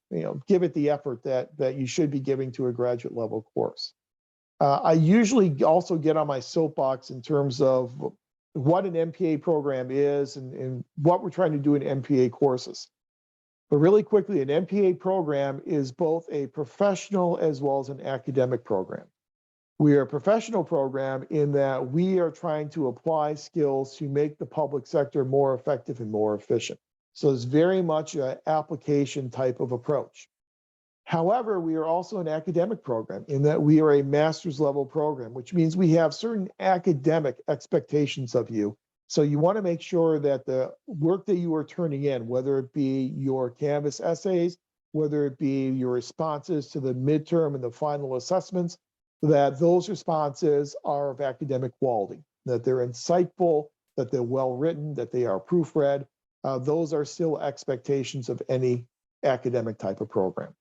give it the effort that you should be giving to a graduate level course. I usually also get on my soapbox in terms of what an MPA program is and what we're trying to do in MPA courses. But really quickly, an MPA program is both a professional as well as an academic program. We are a professional program in that we are trying to apply skills to make the public sector more effective and more efficient. So it's very much an application type of approach. However, we are also an academic program in that we are a master's level program, which means we have certain academic expectations of you. So you want to make sure that the work that you are turning in, whether it be your Canvas essays, whether it be your responses to the midterm and the final assessments, that those responses are of academic quality, that they're insightful, that they're well written, that they are proofread. Those are still expectations of any academic type of program.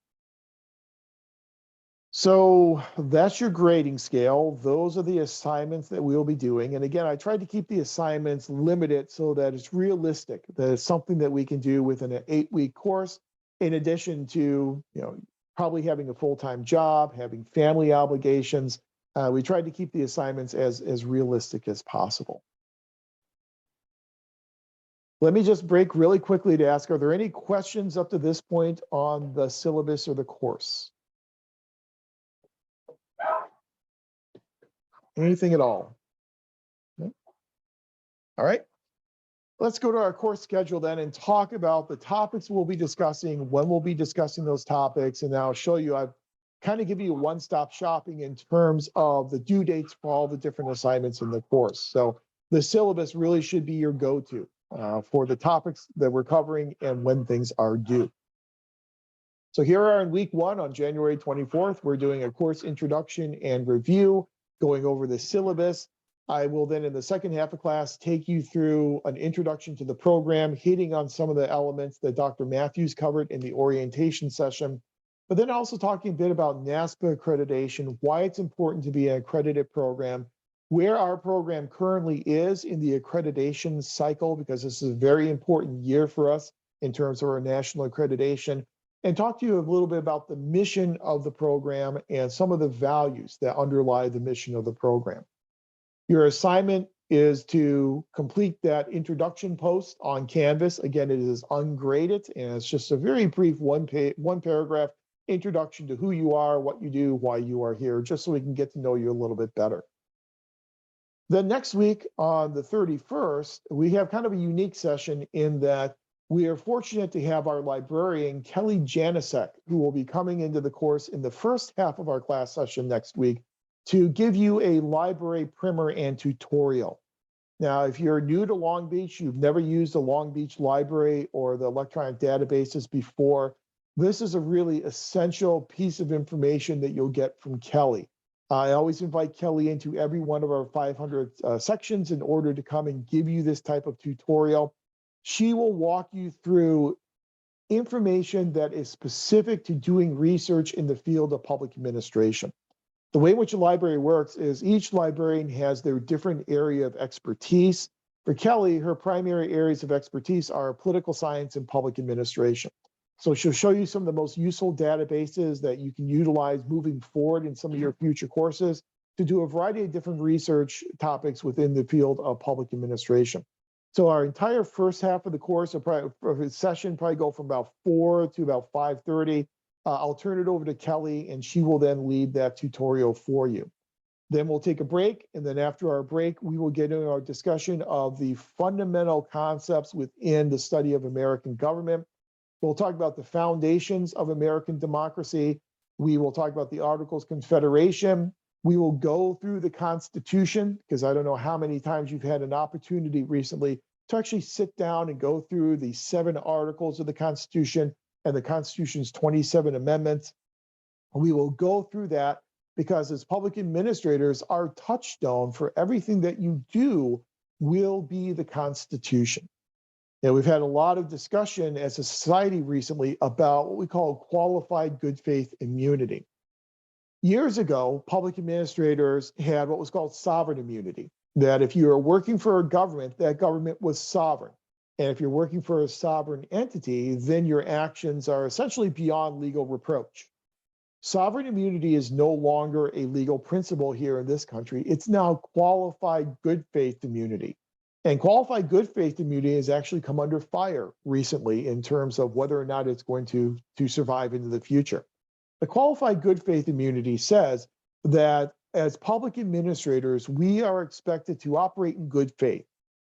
So that's your grading scale. Those are the assignments that we'll be doing. And again, I tried to keep the assignments limited so that it's realistic, that it's something that we can do within an 8-week course, in addition to, probably having a full-time job, having family obligations. We tried to keep the assignments as realistic as possible. Let me just break really quickly to ask, are there any questions up to this point on the syllabus or the course? Anything at all? No? All right. Let's go to our course schedule then and talk about the topics we'll be discussing, when we'll be discussing those topics, and I'll show you, I've kind of give you a one-stop shopping in terms of the due dates for all the different assignments in the course. So the syllabus really should be your go-to for the topics that we're covering and when things are due. So here are in week 1 on January 24th, we're doing a course introduction and review, going over the syllabus. I will then in the second half of class take you through an introduction to the program, hitting on some of the elements that Dr. Matthews covered in the orientation session, but then also talking a bit about NASPA accreditation, why it's important to be an accredited program, where our program currently is in the accreditation cycle, because this is a very important year for us in terms of our national accreditation, and talk to you a little bit about the mission of the program and some of the values that underlie the mission of the program. Your assignment is to complete that introduction post on Canvas. Again, it is ungraded, and it's just a very brief one paragraph introduction to who you are, what you do, why you are here, just so we can get to know you a little bit better. Then next week on the 31st, we have kind of a unique session in that we are fortunate to have our librarian, Kelly Janicek, who will be coming into the course in the first half of our class session next week to give you a library primer and tutorial. Now, if you're new to Long Beach, you've never used a Long Beach library or the electronic databases before, this is a really essential piece of information that you'll get from Kelly. I always invite Kelly into every one of our 500 sections in order to come and give you this type of tutorial. She will walk you through information that is specific to doing research in the field of public administration. The way in which a library works is each librarian has their different area of expertise. For Kelly, her primary areas of expertise are political science and public administration. So she'll show you some of the most useful databases that you can utilize moving forward in some of your future courses to do a variety of different research topics within the field of public administration. So our entire first half of the course, session probably go from about 4 to about 5:30. I'll turn it over to Kelly, and she will then lead that tutorial for you. Then we'll take a break, and then after our break, we will get into our discussion of the fundamental concepts within the study of American government. We'll talk about the foundations of American democracy. We will talk about the Articles of Confederation. We will go through the Constitution, because I don't know how many times you've had an opportunity recently to actually sit down and go through the 7 articles of the Constitution and the Constitution's 27 amendments. We will go through that because as public administrators, our touchstone for everything that you do will be the Constitution. You know, we've had a lot of discussion as a society recently about what we call qualified good faith immunity. Years ago, public administrators had what was called sovereign immunity, that if you are working for a government, that government was sovereign. And if you're working for a sovereign entity, then your actions are essentially beyond legal reproach. Sovereign immunity is no longer a legal principle here in this country. It's now qualified good faith immunity. And qualified good faith immunity has actually come under fire recently in terms of whether or not it's going to survive into the future. The qualified good faith immunity says that as public administrators, we are expected to operate in good faith.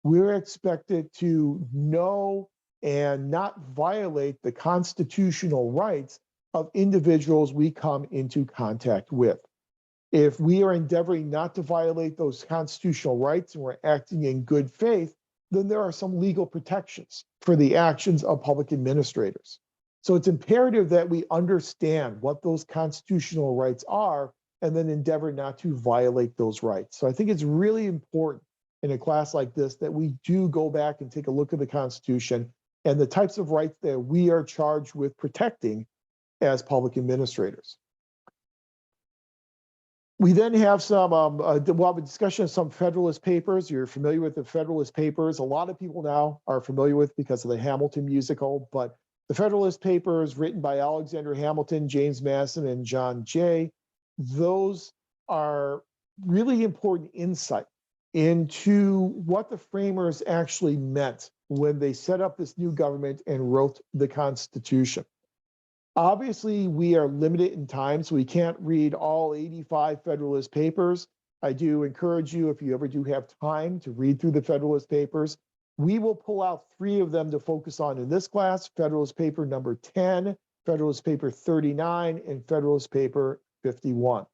We're expected to know and not violate the constitutional rights of individuals we come into contact with. If we are endeavoring not to violate those constitutional rights and we're acting in good faith, then there are some legal protections for the actions of public administrators. So it's imperative that we understand what those constitutional rights are and then endeavor not to violate those rights. So I think it's really important in a class like this that we do go back and take a look at the Constitution and the types of rights that we are charged with protecting as public administrators. We then have we'll have a discussion of some Federalist Papers. You're familiar with the Federalist Papers. A lot of people now are familiar with because of the Hamilton musical, but the Federalist Papers written by Alexander Hamilton, James Madison, and John Jay, those are really important insight into what the framers actually meant when they set up this new government and wrote the Constitution. Obviously, we are limited in time, so we can't read all 85 Federalist Papers. I do encourage you, if you ever do have time, to read through the Federalist Papers. We will pull out 3 of them to focus on in this class: Federalist Paper number 10, Federalist Paper 39, and Federalist Paper 51.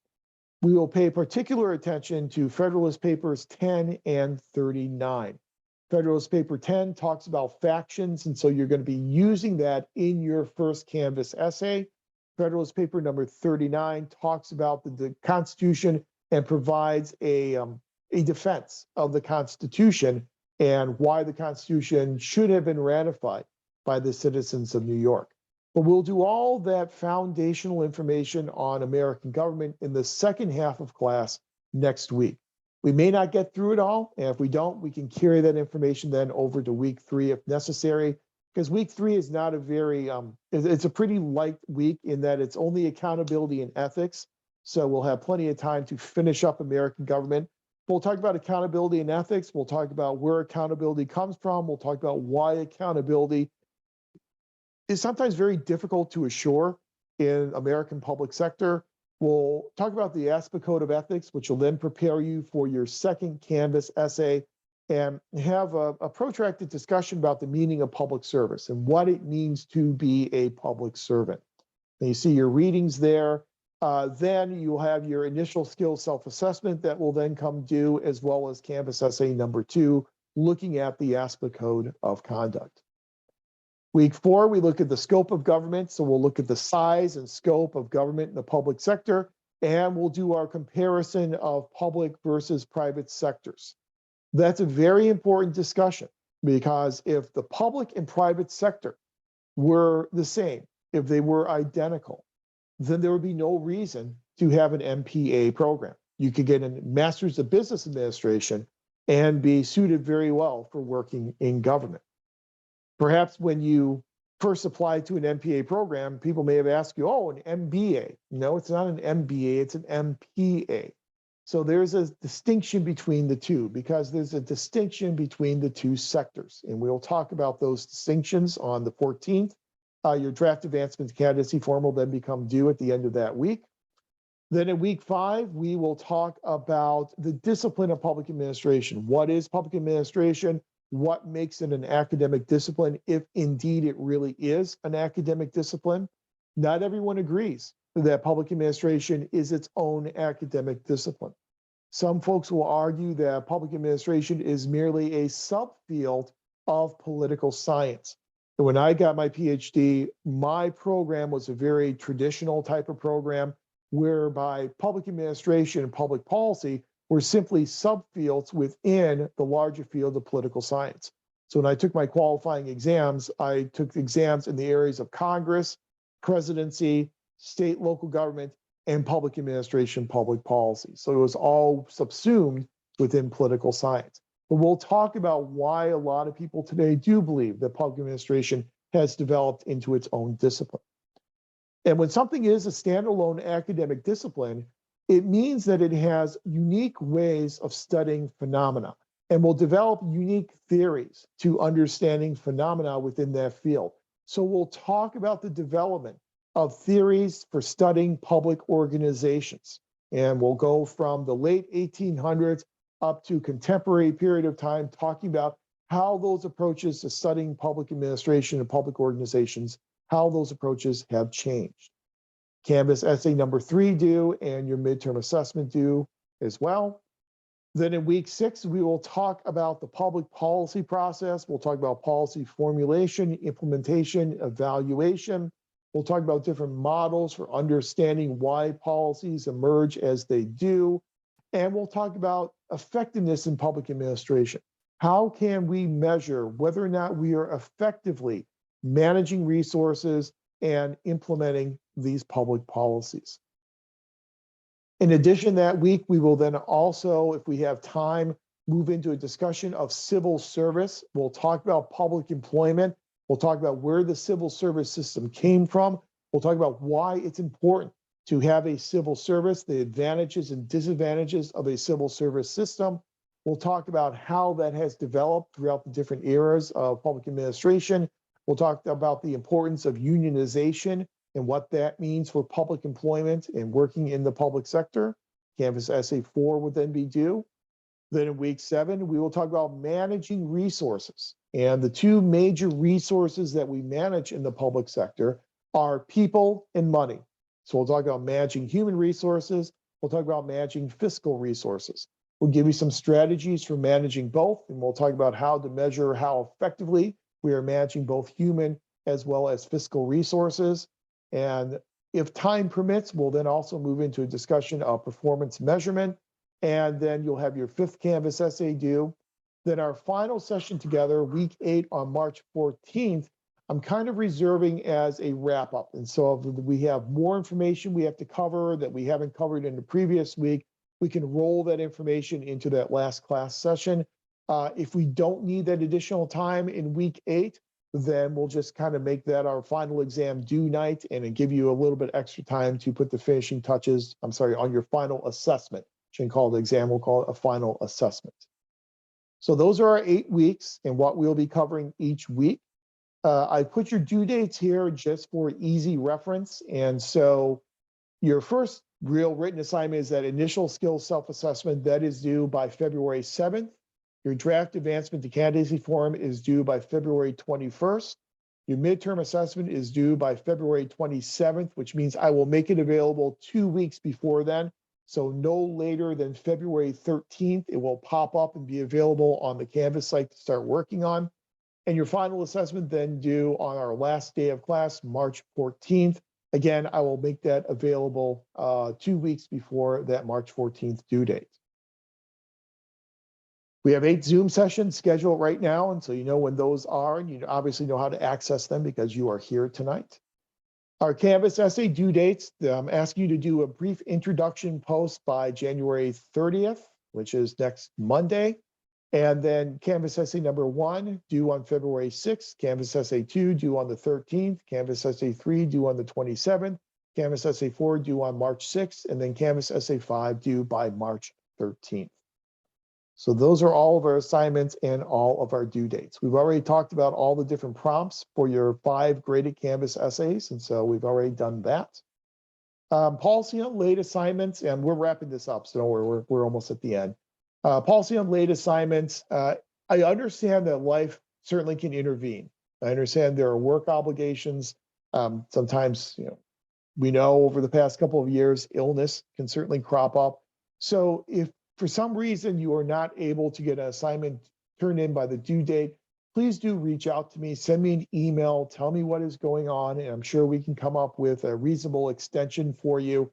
We will pay particular attention to Federalist Papers 10 and 39. Federalist Paper 10 talks about factions, and so you're going to be using that in your first Canvas essay. Federalist Paper number 39 talks about the Constitution and provides a defense of the Constitution and why the Constitution should have been ratified by the citizens of New York. But we'll do all that foundational information on American government in the second half of class next week. We may not get through it all, and if we don't, we can carry that information then over to week 3 if necessary, because week 3 is not a very, it's a pretty light week in that it's only accountability and ethics. So we'll have plenty of time to finish up American government. We'll talk about accountability and ethics. We'll talk about where accountability comes from. We'll talk about why accountability is sometimes very difficult to assure in American public sector. We'll talk about the ASPA Code of Ethics, which will then prepare you for your second Canvas essay, and have a protracted discussion about the meaning of public service and what it means to be a public servant. And you see your readings there. Then you'll have your initial skills self-assessment that will then come due, as well as Canvas essay number 2, looking at the ASPA Code of Conduct. Week 4, we look at the scope of government. So we'll look at the size and scope of government in the public sector, and we'll do our comparison of public versus private sectors. That's a very important discussion, because if the public and private sector were the same, if they were identical, then there would be no reason to have an MPA program. You could get a Master's of Business Administration and be suited very well for working in government. Perhaps when you first applied to an MPA program, people may have asked you, oh, an MBA. No, it's not an MBA, it's an MPA. So there's a distinction between the two, because there's a distinction between the two sectors. And we'll talk about those distinctions on the 14th. Your draft advancement to candidacy form will then become due at the end of that week. Then in week 5, we will talk about the discipline of public administration. What is public administration? What makes it an academic discipline, if indeed it really is an academic discipline? Not everyone agrees that public administration is its own academic discipline. Some folks will argue that public administration is merely a subfield of political science. And when I got my PhD, my program was a very traditional type of program whereby public administration and public policy were simply subfields within the larger field of political science. So when I took my qualifying exams, I took exams in the areas of Congress, presidency, state, local government, and public administration, public policy. So it was all subsumed within political science. But we'll talk about why a lot of people today do believe that public administration has developed into its own discipline. And when something is a standalone academic discipline, it means that it has unique ways of studying phenomena and will develop unique theories to understanding phenomena within that field. So we'll talk about the development of theories for studying public organizations. And we'll go from the late 1800s up to contemporary period of time, talking about how those approaches to studying public administration and public organizations, how those approaches have changed. Canvas essay number 3 due, and your midterm assessment due as well. Then in week 6, we will talk about the public policy process. We'll talk about policy formulation, implementation, evaluation. We'll talk about different models for understanding why policies emerge as they do. And we'll talk about effectiveness in public administration. How can we measure whether or not we are effectively managing resources and implementing these public policies? In addition, that week, we will then also, if we have time, move into a discussion of civil service. We'll talk about public employment. We'll talk about where the civil service system came from. We'll talk about why it's important to have a civil service, the advantages and disadvantages of a civil service system. We'll talk about how that has developed throughout the different eras of public administration. We'll talk about the importance of unionization and what that means for public employment and working in the public sector. Canvas essay 4 would then be due. Then in week 7, we will talk about managing resources. And the 2 major resources that we manage in the public sector are people and money. So we'll talk about managing human resources. We'll talk about managing fiscal resources. We'll give you some strategies for managing both, and we'll talk about how to measure how effectively we are managing both human as well as fiscal resources. And if time permits, we'll then also move into a discussion of performance measurement. And then you'll have your 5th Canvas essay due. Then our final session together, week 8 on March 14th, I'm kind of reserving as a wrap up. And so if we have more information we have to cover that we haven't covered in the previous week, we can roll that information into that last class session. If we don't need that additional time in week 8, then we'll just kind of make that our final exam due night and then give you a little bit extra time to put the finishing touches, on your final assessment. Shouldn't call it an exam, we'll call it a final assessment. So those are our 8 weeks and what we'll be covering each week. I put your due dates here just for easy reference. And so your first real written assignment is that initial skills self-assessment that is due by February 7th. Your draft advancement to candidacy form is due by February 21st. Your midterm assessment is due by February 27th, which means I will make it available 2 weeks before then. So no later than February 13th, it will pop up and be available on the Canvas site to start working on. And your final assessment then due on our last day of class, March 14th. Again, I will make that available 2 weeks before that March 14th due date. We have 8 Zoom sessions scheduled right now, and so you know when those are, and you obviously know how to access them because you are here tonight. Our Canvas essay due dates, I'm asking you to do a brief introduction post by January 30th, which is next Monday. And then Canvas essay number 1 due on February 6th, Canvas essay 2 due on the 13th, Canvas essay 3 due on the 27th, Canvas essay 4 due on March 6th, and then Canvas essay 5 due by March 13th. So those are all of our assignments and all of our due dates. We've already talked about all the different prompts for your 5 graded Canvas essays, and so we've already done that. Policy on late assignments, and we're wrapping this up, so don't worry, we're almost at the end. Policy on late assignments. I understand that life certainly can intervene. I understand there are work obligations. Sometimes, we know over the past couple of years, illness can certainly crop up. So if for some reason you are not able to get an assignment turned in by the due date, please do reach out to me, send me an email, tell me what is going on, and I'm sure we can come up with a reasonable extension for you.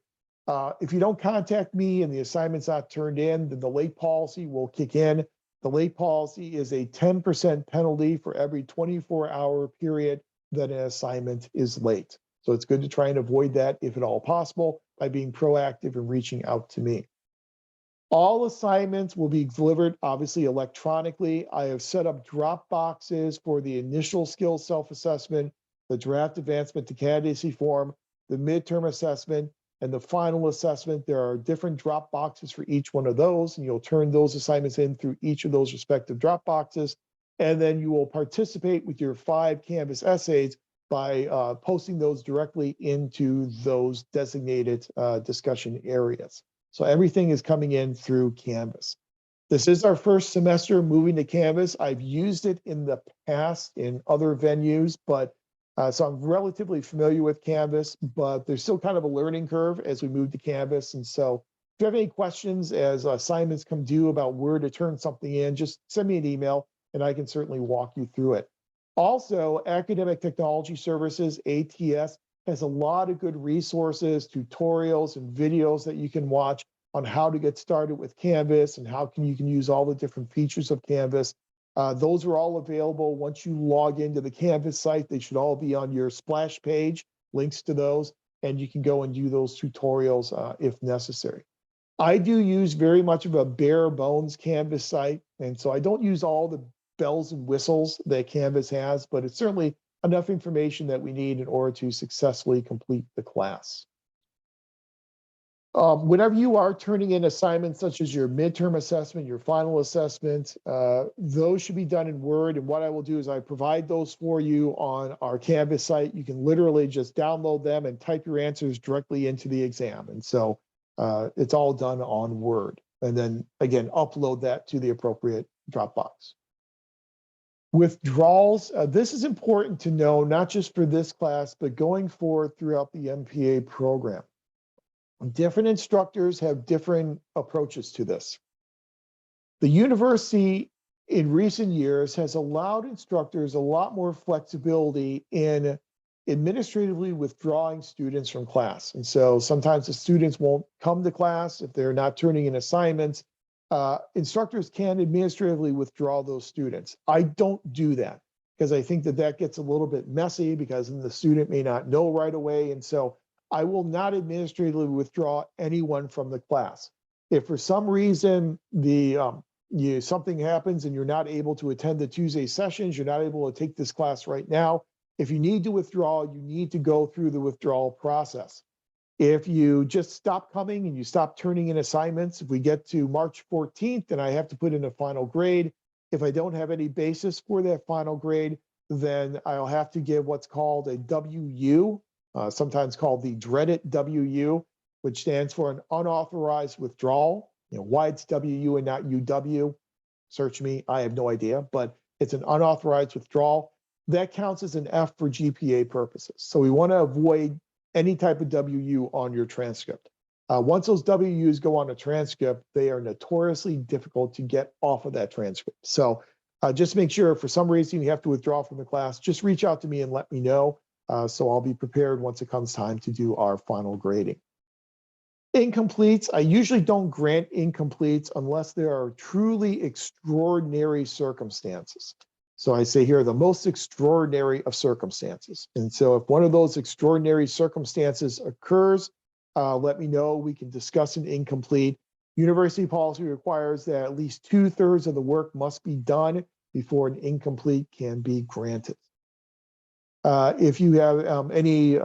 If you don't contact me and the assignment's not turned in, then the late policy will kick in. The late policy is a 10% penalty for every 24-hour period that an assignment is late. So it's good to try and avoid that if at all possible by being proactive and reaching out to me. All assignments will be delivered, obviously, electronically. I have set up drop boxes for the initial skills self-assessment, the draft advancement to candidacy form, the midterm assessment, and the final assessment. There are different drop boxes for each one of those, and you'll turn those assignments in through each of those respective drop boxes. And then you will participate with your 5 Canvas essays by posting those directly into those designated discussion areas. So everything is coming in through Canvas. This is our first semester moving to Canvas. I've used it in the past in other venues, but so I'm relatively familiar with Canvas, but there's still kind of a learning curve as we move to Canvas. And so if you have any questions as assignments come due about where to turn something in, just send me an email and I can certainly walk you through it. Also, Academic Technology Services, ATS, has a lot of good resources, tutorials, and videos that you can watch on how to get started with Canvas and how you can use all the different features of Canvas. Those are all available once you log into the Canvas site. They should all be on your splash page, links to those, and you can go and do those tutorials if necessary. I do use very much of a bare bones Canvas site, and so I don't use all the bells and whistles that Canvas has, but it's certainly enough information that we need in order to successfully complete the class. Whenever you are turning in assignments such as your midterm assessment, your final assessment, those should be done in Word. And what I will do is I provide those for you on our Canvas site. You can literally just download them and type your answers directly into the exam. And so it's all done on Word. And then again, upload that to the appropriate Dropbox. Withdrawals, this is important to know, not just for this class, but going forward throughout the MPA program. Different instructors have different approaches to this. The university in recent years has allowed instructors a lot more flexibility in administratively withdrawing students from class. And so sometimes the students won't come to class if they're not turning in assignments. Instructors can administratively withdraw those students. I don't do that because I think that that gets a little bit messy because then the student may not know right away. And so I will not administratively withdraw anyone from the class. If for some reason something happens and you're not able to attend the Tuesday sessions, you're not able to take this class right now, if you need to withdraw, you need to go through the withdrawal process. If you just stop coming and you stop turning in assignments, if we get to March 14th, then I have to put in a final grade. If I don't have any basis for that final grade, then I'll have to give what's called a WU, sometimes called the dreaded WU, which stands for an unauthorized withdrawal. Why it's WU and not UW, search me, I have no idea, but it's an unauthorized withdrawal. That counts as an F for GPA purposes. So we want to avoid any type of WU on your transcript. Once those WUs go on a transcript, they are notoriously difficult to get off of that transcript. So just make sure if for some reason you have to withdraw from the class, just reach out to me and let me know. So I'll be prepared once it comes time to do our final grading. Incompletes, I usually don't grant incompletes unless there are truly extraordinary circumstances. So I say here, the most extraordinary of circumstances. And so if one of those extraordinary circumstances occurs, let me know. We can discuss an incomplete. University policy requires that at least 2/3 of the work must be done before an incomplete can be granted. If you have any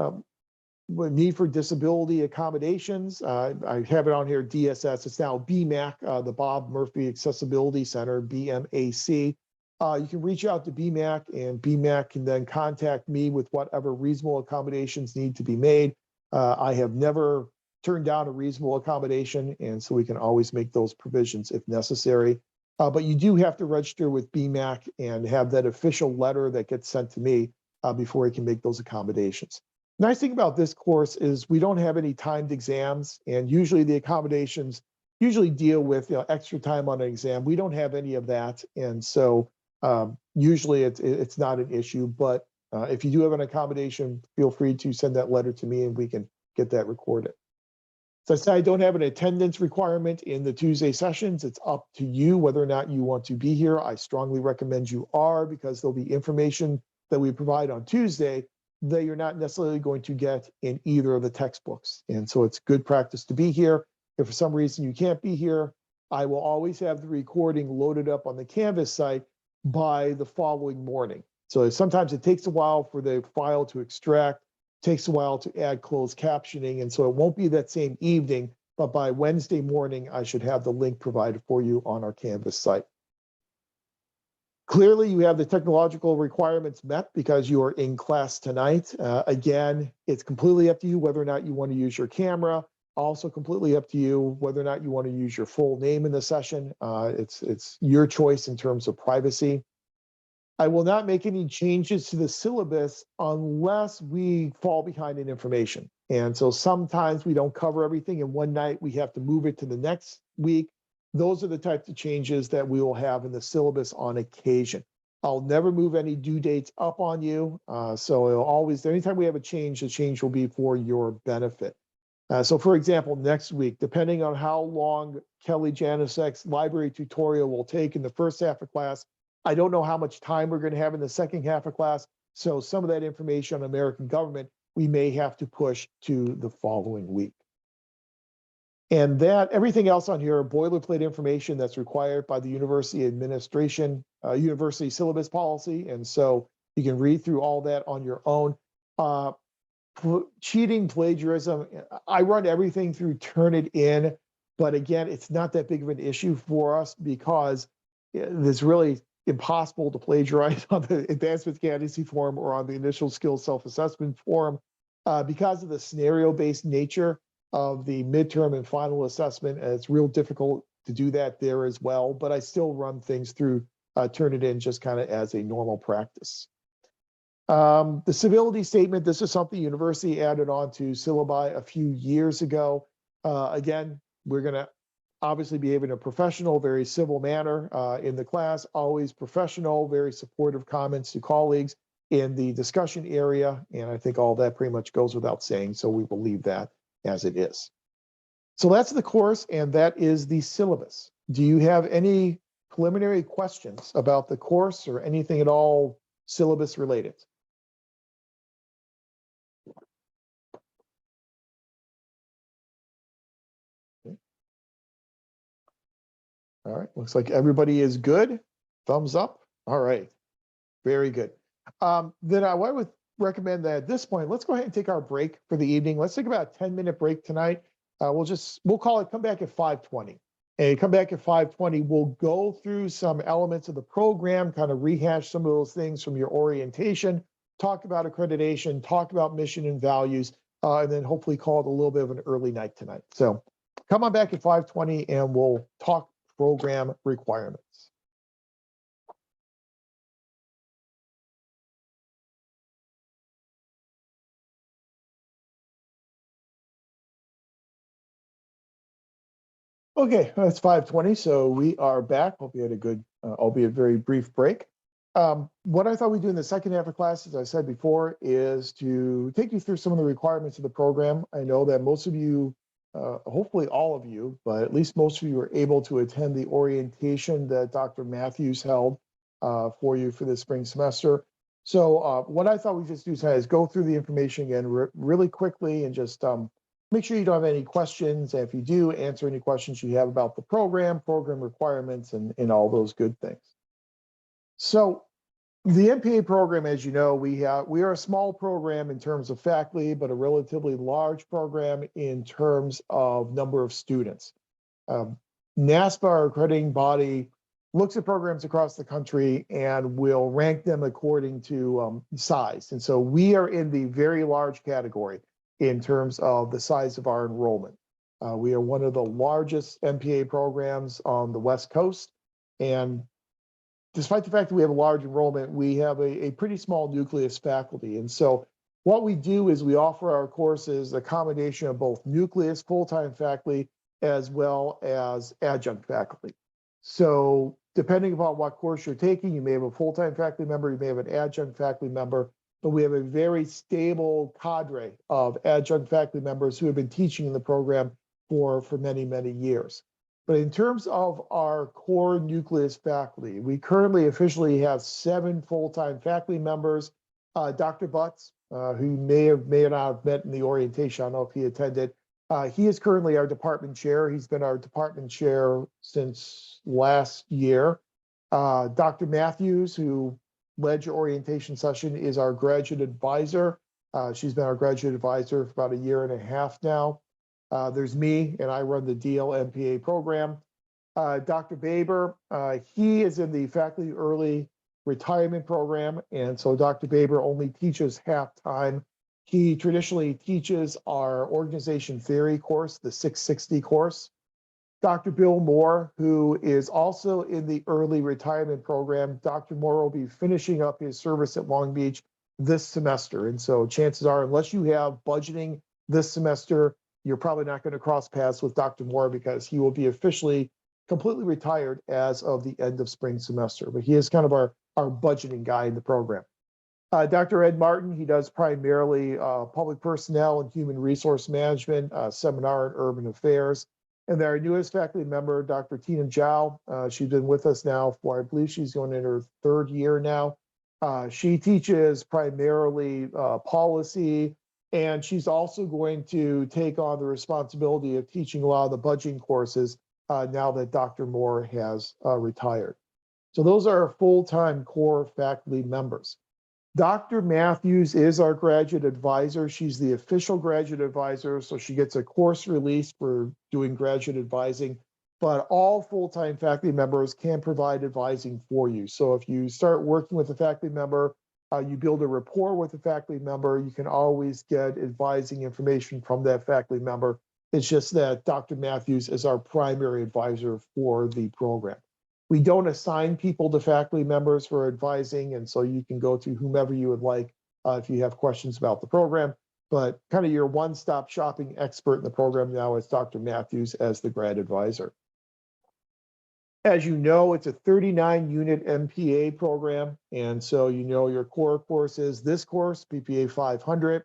need for disability accommodations. I have it on here, DSS. It's now BMAC, the Bob Murphy Accessibility Center, BMAC. You can reach out to BMAC, and BMAC can then contact me with whatever reasonable accommodations need to be made. I have never turned down a reasonable accommodation, and so we can always make those provisions if necessary. But you do have to register with BMAC and have that official letter that gets sent to me before you can make those accommodations. Nice thing about this course is we don't have any timed exams, and usually the accommodations usually deal with extra time on an exam. We don't have any of that, and so usually it's not an issue. But if you do have an accommodation, feel free to send that letter to me and we can get that recorded. So I said I don't have an attendance requirement in the Tuesday sessions. It's up to you whether or not you want to be here. I strongly recommend you are, because there'll be information that we provide on Tuesday that you're not necessarily going to get in either of the textbooks. And so it's good practice to be here. If for some reason you can't be here, I will always have the recording loaded up on the Canvas site by the following morning. So sometimes it takes a while for the file to extract, takes a while to add closed captioning. And so it won't be that same evening, but by Wednesday morning, I should have the link provided for you on our Canvas site. Clearly, you have the technological requirements met because you are in class tonight. Again, it's completely up to you whether or not you want to use your camera. Also completely up to you whether or not you want to use your full name in the session. It's your choice in terms of privacy. I will not make any changes to the syllabus unless we fall behind in information. And so sometimes we don't cover everything in one night. We have to move it to the next week. Those are the types of changes that we will have in the syllabus on occasion. I'll never move any due dates up on you. So it'll always, anytime we have a change, the change will be for your benefit. So for example, next week, depending on how long Kelly Janicek's library tutorial will take in the first half of class, I don't know how much time we're going to have in the second half of class. So some of that information on American government, we may have to push to the following week. And that everything else on here, boilerplate information that's required by the university administration, university syllabus policy. And so you can read through all that on your own. Cheating, plagiarism, I run everything through Turnitin, but again, it's not that big of an issue for us because it's really impossible to plagiarize on the advancement candidacy form or on the initial skills self-assessment form because of the scenario-based nature of the midterm and final assessment. And it's real difficult to do that there as well, but I still run things through Turnitin just kind of as a normal practice. The civility statement, this is something university added on to syllabi a few years ago. Again, we're going to obviously behave in a professional, very civil manner in the class, always professional, very supportive comments to colleagues in the discussion area. And I think all that pretty much goes without saying, so we will leave that as it is. So that's the course, and that is the syllabus. Do you have any preliminary questions about the course or anything at all syllabus related? Okay. All right, looks like everybody is good. Thumbs up. All right, very good. Then I would recommend that at this point, let's go ahead and take our break for the evening. Let's take about a 10-minute break tonight. We'll call it come back at 5:20. And come back at 5:20, we'll go through some elements of the program, kind of rehash some of those things from your orientation, talk about accreditation, talk about mission and values, and then hopefully call it a little bit of an early night tonight. So come on back at 5:20 and we'll talk program requirements. Okay, it's 5:20, so we are back. Hope you had a good, albeit very brief break. What I thought we'd do in the second half of class, as I said before, is to take you through some of the requirements of the program. I know that most of you, hopefully all of you, but at least most of you were able to attend the orientation that Dr. Matthews held for you for the spring semester. So what I thought we'd just do tonight is go through the information again really quickly and just make sure you don't have any questions. And if you do, answer any questions you have about the program requirements, and all those good things. So The MPA program, as you know, we are a small program in terms of faculty, but a relatively large program in terms of number of students. NASPA, our accrediting body, looks at programs across the country and will rank them according to size. And so we are in the very large category in terms of the size of our enrollment. We are one of the largest MPA programs on the West Coast. And despite the fact that we have a large enrollment, we have a pretty small nucleus faculty. And so what we do is we offer our courses a combination of both nucleus full-time faculty as well as adjunct faculty. So depending upon what course you're taking, you may have a full-time faculty member, you may have an adjunct faculty member, but we have a very stable cadre of adjunct faculty members who have been teaching in the program for many, many years. But in terms of our core nucleus faculty, we currently officially have 7 full-time faculty members. Dr. Butts, who may or not have met in the orientation, I don't know if he attended. He is currently our department chair. He's been our department chair since last year. Dr. Matthews, who led your orientation session, is our graduate advisor. She's been our graduate advisor for about 1.5 years now. There's me, and I run the DL MPA program. Dr. Baber, he is in the faculty early retirement program, and so Dr. Baber only teaches half-time. He traditionally teaches our organization theory course, the 660 course. Dr. Bill Moore, who is also in the early retirement program, Dr. Moore will be finishing up his service at Long Beach this semester. And so chances are, unless you have budgeting this semester, you're probably not going to cross paths with Dr. Moore because he will be officially completely retired as of the end of spring semester. But he is kind of our budgeting guy in the program. Dr. Ed Martin, he does primarily public personnel and human resource management, seminar and urban affairs. And then our newest faculty member, Dr. Tina Zhao, she's been with us now for, I believe she's going in her 3rd year now. She teaches primarily policy, and she's also going to take on the responsibility of teaching a lot of the budgeting courses now that Dr. Moore has retired. So those are our full-time core faculty members. Dr. Matthews is our graduate advisor. She's the official graduate advisor, so she gets a course release for doing graduate advising, but all full-time faculty members can provide advising for you. So if you start working with a faculty member, you build a rapport with a faculty member, you can always get advising information from that faculty member. It's just that Dr. Matthews is our primary advisor for the program. We don't assign people to faculty members for advising, and so you can go to whomever you would like if you have questions about the program. But kind of your one-stop shopping expert in the program now is Dr. Matthews as the grad advisor. As you know, it's a 39-unit MPA program, and so you know your core courses. This course, PPA 500,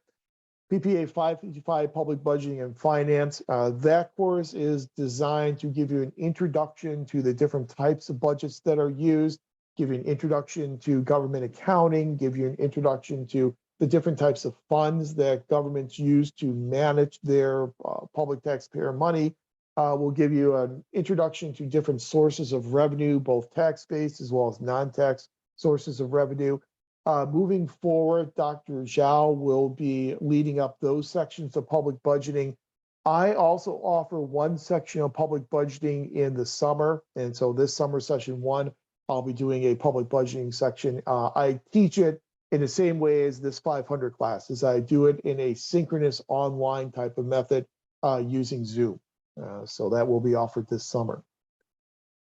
PPA 555, Public Budgeting and Finance. That course is designed to give you an introduction to the different types of budgets that are used, give you an introduction to government accounting, give you an introduction to the different types of funds that governments use to manage their public taxpayer money. We'll give you an introduction to different sources of revenue, both tax-based as well as non-tax sources of revenue. Moving forward, Dr. Zhao will be leading up those sections of public budgeting. I also offer one section of public budgeting in the summer. And so this summer, session 1, I'll be doing a public budgeting section. I teach it in the same way as this 500 class, as I do it in a synchronous online type of method using Zoom. So that will be offered this summer.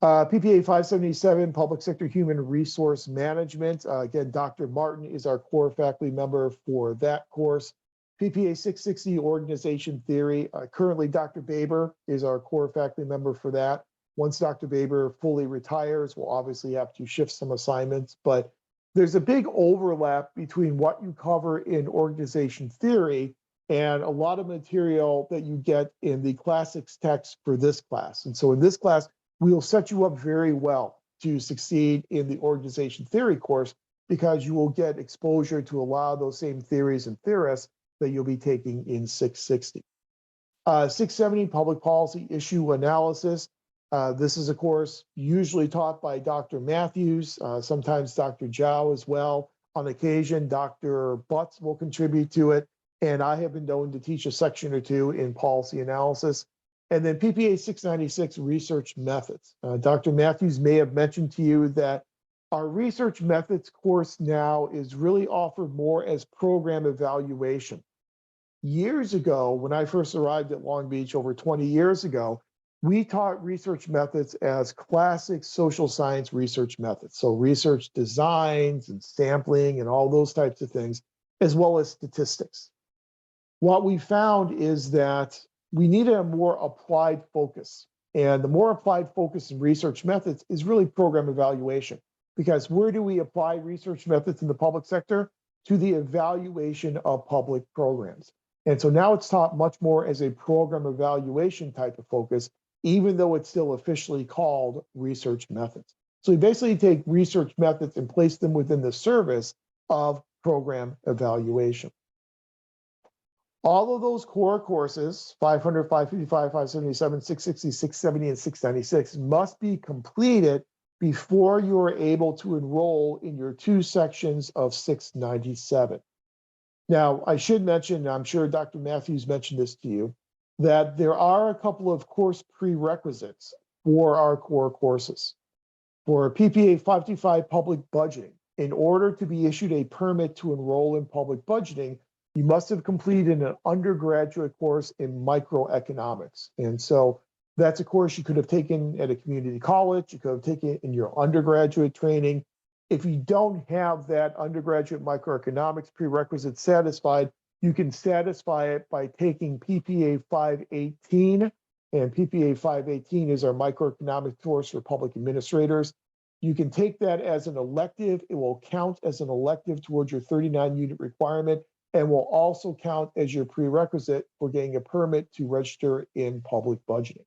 PPA 577, Public Sector Human Resource Management. Again, Dr. Martin is our core faculty member for that course. PPA 660, Organization Theory. Currently, Dr. Baber is our core faculty member for that. Once Dr. Baber fully retires, we'll obviously have to shift some assignments, but there's a big overlap between what you cover in organization theory and a lot of material that you get in the classics text for this class. And so in this class, we will set you up very well to succeed in the organization theory course because you will get exposure to a lot of those same theories and theorists that you'll be taking in 660. 670, Public Policy Issue Analysis. This is a course usually taught by Dr. Matthews, sometimes Dr. Zhao as well. On occasion, Dr. Butts will contribute to it, and I have been known to teach a section or two in policy analysis. And then PPA 696 research methods. Dr. Matthews may have mentioned to you that our research methods course now is really offered more as program evaluation. Years ago, when I first arrived at Long Beach over 20 years ago, we taught research methods as classic social science research methods. So research designs and sampling and all those types of things, as well as statistics. What we found is that we needed a more applied focus. And the more applied focus in research methods is really program evaluation. Because where do we apply research methods in the public sector? To the evaluation of public programs. And so now it's taught much more as a program evaluation type of focus, even though it's still officially called research methods. So we basically take research methods and place them within the service of program evaluation. All of those core courses, 500, 555, 577, 660, 670, and 696, must be completed before you are able to enroll in your 2 sections of 697. Now, I should mention, I'm sure Dr. Matthews mentioned this to you, that there are a couple of course prerequisites for our core courses. For PPA 525 public budgeting, in order to be issued a permit to enroll in public budgeting, you must have completed an undergraduate course in microeconomics. And so that's a course you could have taken at a community college, you could have taken it in your undergraduate training. If you don't have that undergraduate microeconomics prerequisite satisfied, you can satisfy it by taking PPA 518, and PPA 518 is our microeconomics course for public administrators. You can take that as an elective. It will count as an elective towards your 39-unit requirement and will also count as your prerequisite for getting a permit to register in public budgeting.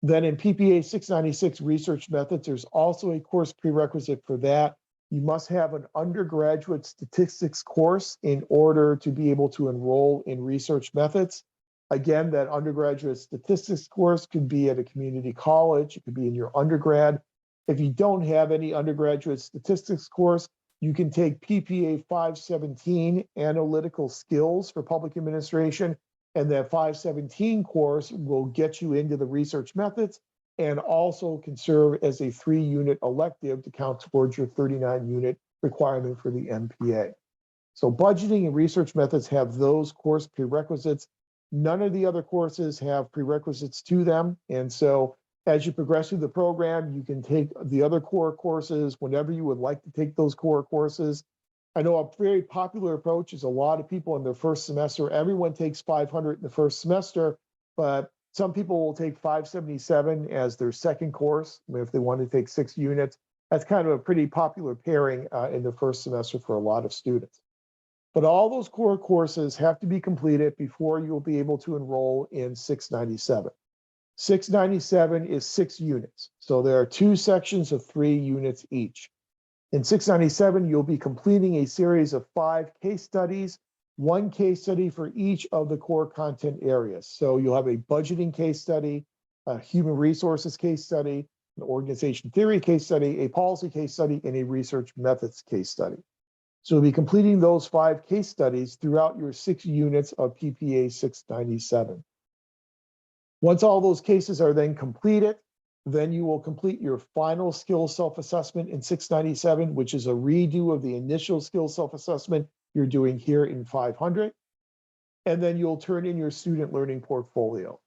Then in PPA 696 research methods, there's also a course prerequisite for that. You must have an undergraduate statistics course in order to be able to enroll in research methods. Again, that undergraduate statistics course could be at a community college, it could be in your undergrad. If you don't have any undergraduate statistics course, you can take PPA 517 analytical skills for public administration, and that 517 course will get you into the research methods and also can serve as a 3-unit elective to count towards your 39-unit requirement for the MPA. So budgeting and research methods have those course prerequisites. None of the other courses have prerequisites to them. And so as you progress through the program, you can take the other core courses whenever you would like to take those core courses. I know a very popular approach is a lot of people in their first semester, everyone takes 500 in the first semester, but some people will take 577 as their second course if they want to take 6 units. That's kind of a pretty popular pairing in the first semester for a lot of students. But all those core courses have to be completed before you'll be able to enroll in 697. 697 is 6 units. So there are 2 sections of 3 units each. In 697, you'll be completing a series of 5 case studies, 1 case study for each of the core content areas. So you'll have a budgeting case study, a human resources case study, an organization theory case study, a policy case study, and a research methods case study. So you'll be completing those 5 case studies throughout your 6 units of PPA 697. Once all those cases are then completed, then you will complete your final skill self-assessment in 697, which is a redo of the initial skill self-assessment you're doing here in 500. And then you'll turn in your student learning portfolio.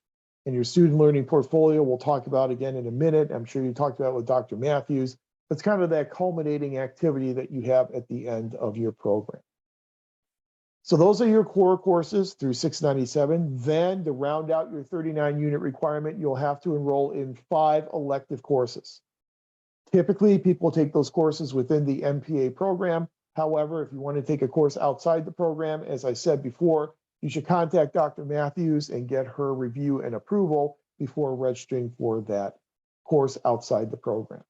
And your student learning portfolio we'll talk about again in a minute. I'm sure you talked about it with Dr. Matthews. That's kind of that culminating activity that you have at the end of your program. So those are your core courses through 697. Then to round out your 39-unit requirement, you'll have to enroll in 5 elective courses. Typically, people take those courses within the MPA program. However, if you want to take a course outside the program, as I said before, you should contact Dr. Matthews and get her review and approval before registering for that course outside the program.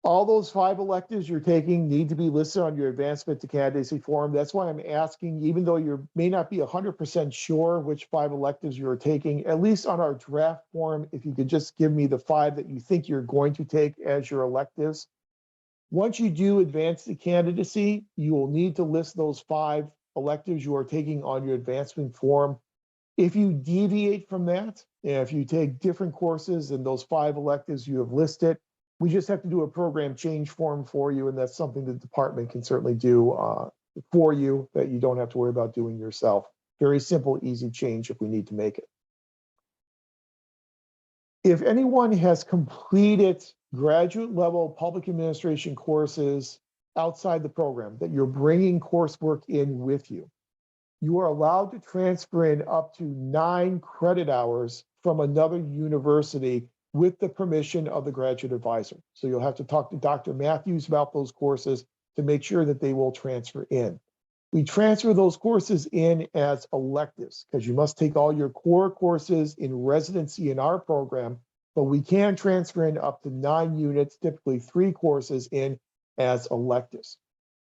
All those 5 electives you're taking need to be listed on your advancement to candidacy form. That's why I'm asking, even though you may not be 100% sure which 5 electives you're taking, at least on our draft form, if you could just give me the 5 that you think you're going to take as your electives. Once you do advance to candidacy, you will need to list those 5 electives you are taking on your advancement form. If you deviate from that, if you take different courses than those 5 electives you have listed, we just have to do a program change form for you, and that's something the department can certainly do for you that you don't have to worry about doing yourself. Very simple, easy change if we need to make it. If anyone has completed graduate level public administration courses outside the program that you're bringing coursework in with you, you are allowed to transfer in up to 9 credit hours from another university with the permission of the graduate advisor. So you'll have to talk to Dr. Matthews about those courses to make sure that they will transfer in. We transfer those courses in as electives because you must take all your core courses in residency in our program, but we can transfer in up to 9 units, typically 3 courses in as electives.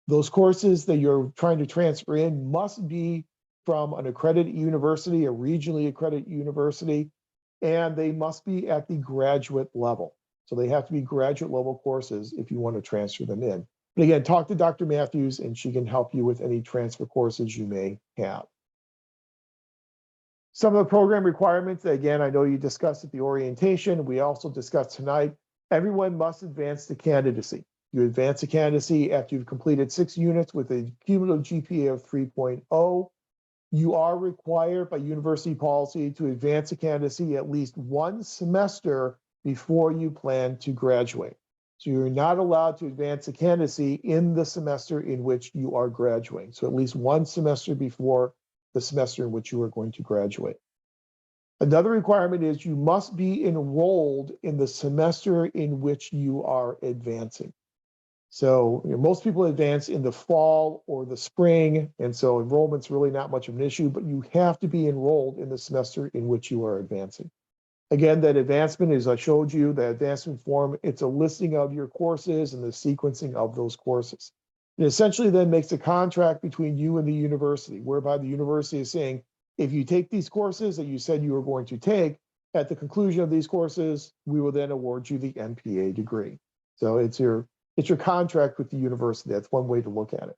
Those courses that you're trying to transfer in must be from an accredited university, a regionally accredited university, and they must be at the graduate level. So they have to be graduate level courses if you want to transfer them in. But again, talk to Dr. Matthews and she can help you with any transfer courses you may have. Some of the program requirements, again, I know you discussed at the orientation, we also discussed tonight, everyone must advance to candidacy. You advance to candidacy after you've completed 6 units with a cumulative GPA of 3.0. You are required by university policy to advance to candidacy at least 1 semester before you plan to graduate. So you're not allowed to advance to candidacy in the semester in which you are graduating. So at least 1 semester before the semester in which you are going to graduate. Another requirement is you must be enrolled in the semester in which you are advancing. So most people advance in the fall or the spring, and so enrollment's really not much of an issue, but you have to be enrolled in the semester in which you are advancing. Again, that advancement, as I showed you, the advancement form, it's a listing of your courses and the sequencing of those courses. It essentially then makes a contract between you and the university, whereby the university is saying, if you take these courses that you said you were going to take, at the conclusion of these courses, we will then award you the MPA degree. So it's your contract with the university. That's one way to look at it.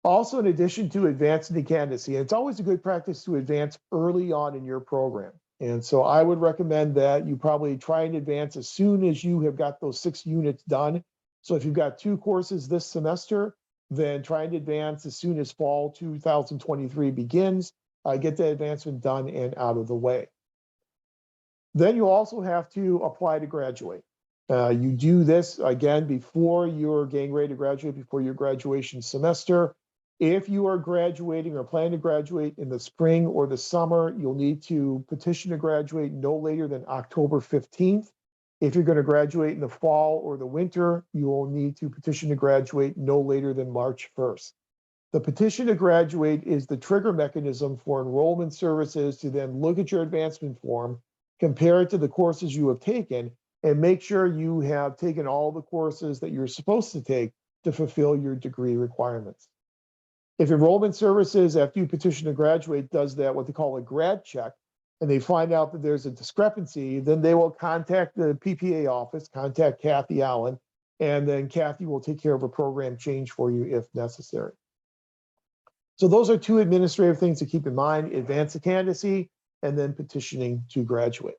Also, in addition to advancing to candidacy, and it's always a good practice to advance early on in your program. And so I would recommend that you probably try and advance as soon as you have got those 6 units done. So if you've got 2 courses this semester, then try and advance as soon as fall 2023 begins, get the advancement done and out of the way. Then you also have to apply to graduate. You do this, again, before you're getting ready to graduate, before your graduation semester. If you are graduating or plan to graduate in the spring or the summer, you'll need to petition to graduate no later than October 15th. If you're going to graduate in the fall or the winter, you will need to petition to graduate no later than March 1st. The petition to graduate is the trigger mechanism for enrollment services to then look at your advancement form, compare it to the courses you have taken, and make sure you have taken all the courses that you're supposed to take to fulfill your degree requirements. If enrollment services, after you petition to graduate, does that, what they call a grad check, and they find out that there's a discrepancy, then they will contact the PPA office, contact Kathy Allen, and then Kathy will take care of a program change for you if necessary. So those are 2 administrative things to keep in mind: advance to candidacy and then petitioning to graduate.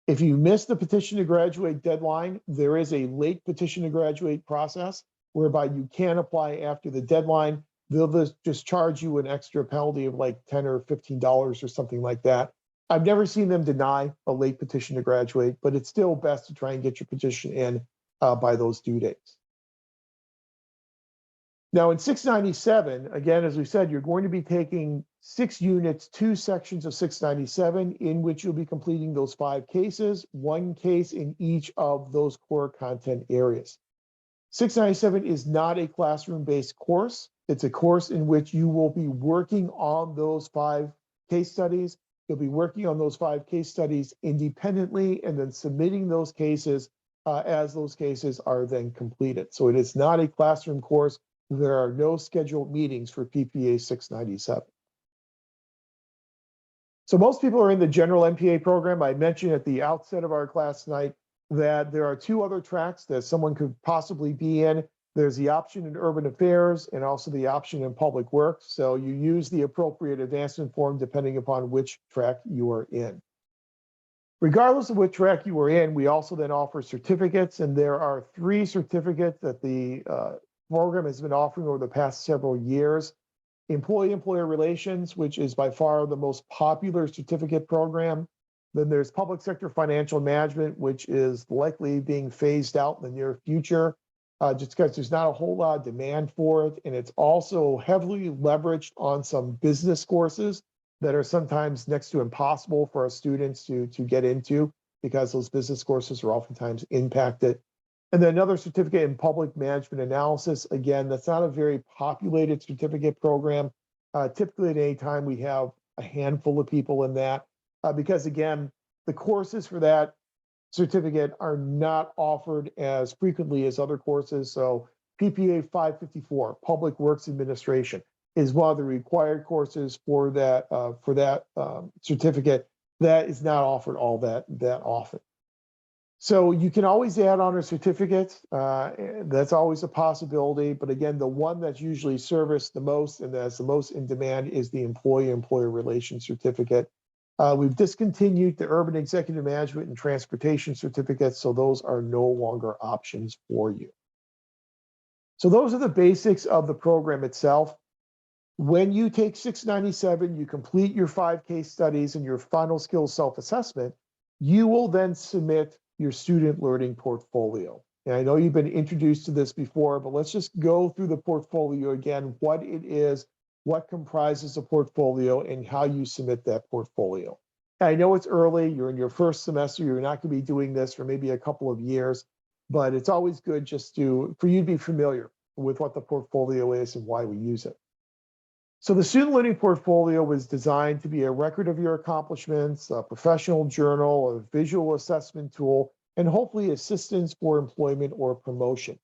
If you miss the petition to graduate deadline, there is a late petition to graduate process whereby you can apply after the deadline. They'll just charge you an extra penalty of like $10 or $15 or something like that. I've never seen them deny a late petition to graduate, but it's still best to try and get your petition in by those due dates. Now in 697, again, as we said, you're going to be taking 6 units, 2 sections of 697, in which you'll be completing those 5 cases, 1 case in each of those core content areas. 697 is not a classroom-based course. It's a course in which you will be working on those 5 case studies. You'll be working on those 5 case studies independently and then submitting those cases as those cases are then completed. So it is not a classroom course. There are no scheduled meetings for PPA 697. So most people are in the general MPA program. I mentioned at the outset of our class tonight that there are two other tracks that someone could possibly be in. There's the option in urban affairs and also the option in public works. So you use the appropriate advancement form depending upon which track you are in. Regardless of which track you are in, we also then offer certificates, and there are 3 certificates that the program has been offering over the past several years. Employee-employer relations, which is by far the most popular certificate program. Then there's public sector financial management, which is likely being phased out in the near future, just because there's not a whole lot of demand for it. And it's also heavily leveraged on some business courses that are sometimes next to impossible for our students to get into, because those business courses are oftentimes impacted. And then another certificate in public management analysis. Again, that's not a very populated certificate program. Typically at any time we have a handful of people in that, because again, the courses for that certificate are not offered as frequently as other courses. So PPA 554, Public Works Administration, is one of the required courses for that certificate that is not offered all that often. So you can always add on a certificate. That's always a possibility. But again, the one that's usually serviced the most and that's the most in demand is the employee-employer relations certificate. We've discontinued the urban executive management and transportation certificates, so those are no longer options for you. So those are the basics of the program itself. When you take 697, you complete your 5 case studies and your final skills self-assessment, you will then submit your student learning portfolio. And I know you've been introduced to this before, but let's just go through the portfolio again, what it is, what comprises a portfolio, and how you submit that portfolio. And I know it's early, you're in your first semester, you're not gonna be doing this for maybe a couple of years, but it's always good just for you to be familiar with what the portfolio is and why we use it. So the student learning portfolio was designed to be a record of your accomplishments, a professional journal, a visual assessment tool, and hopefully assistance for employment or promotion.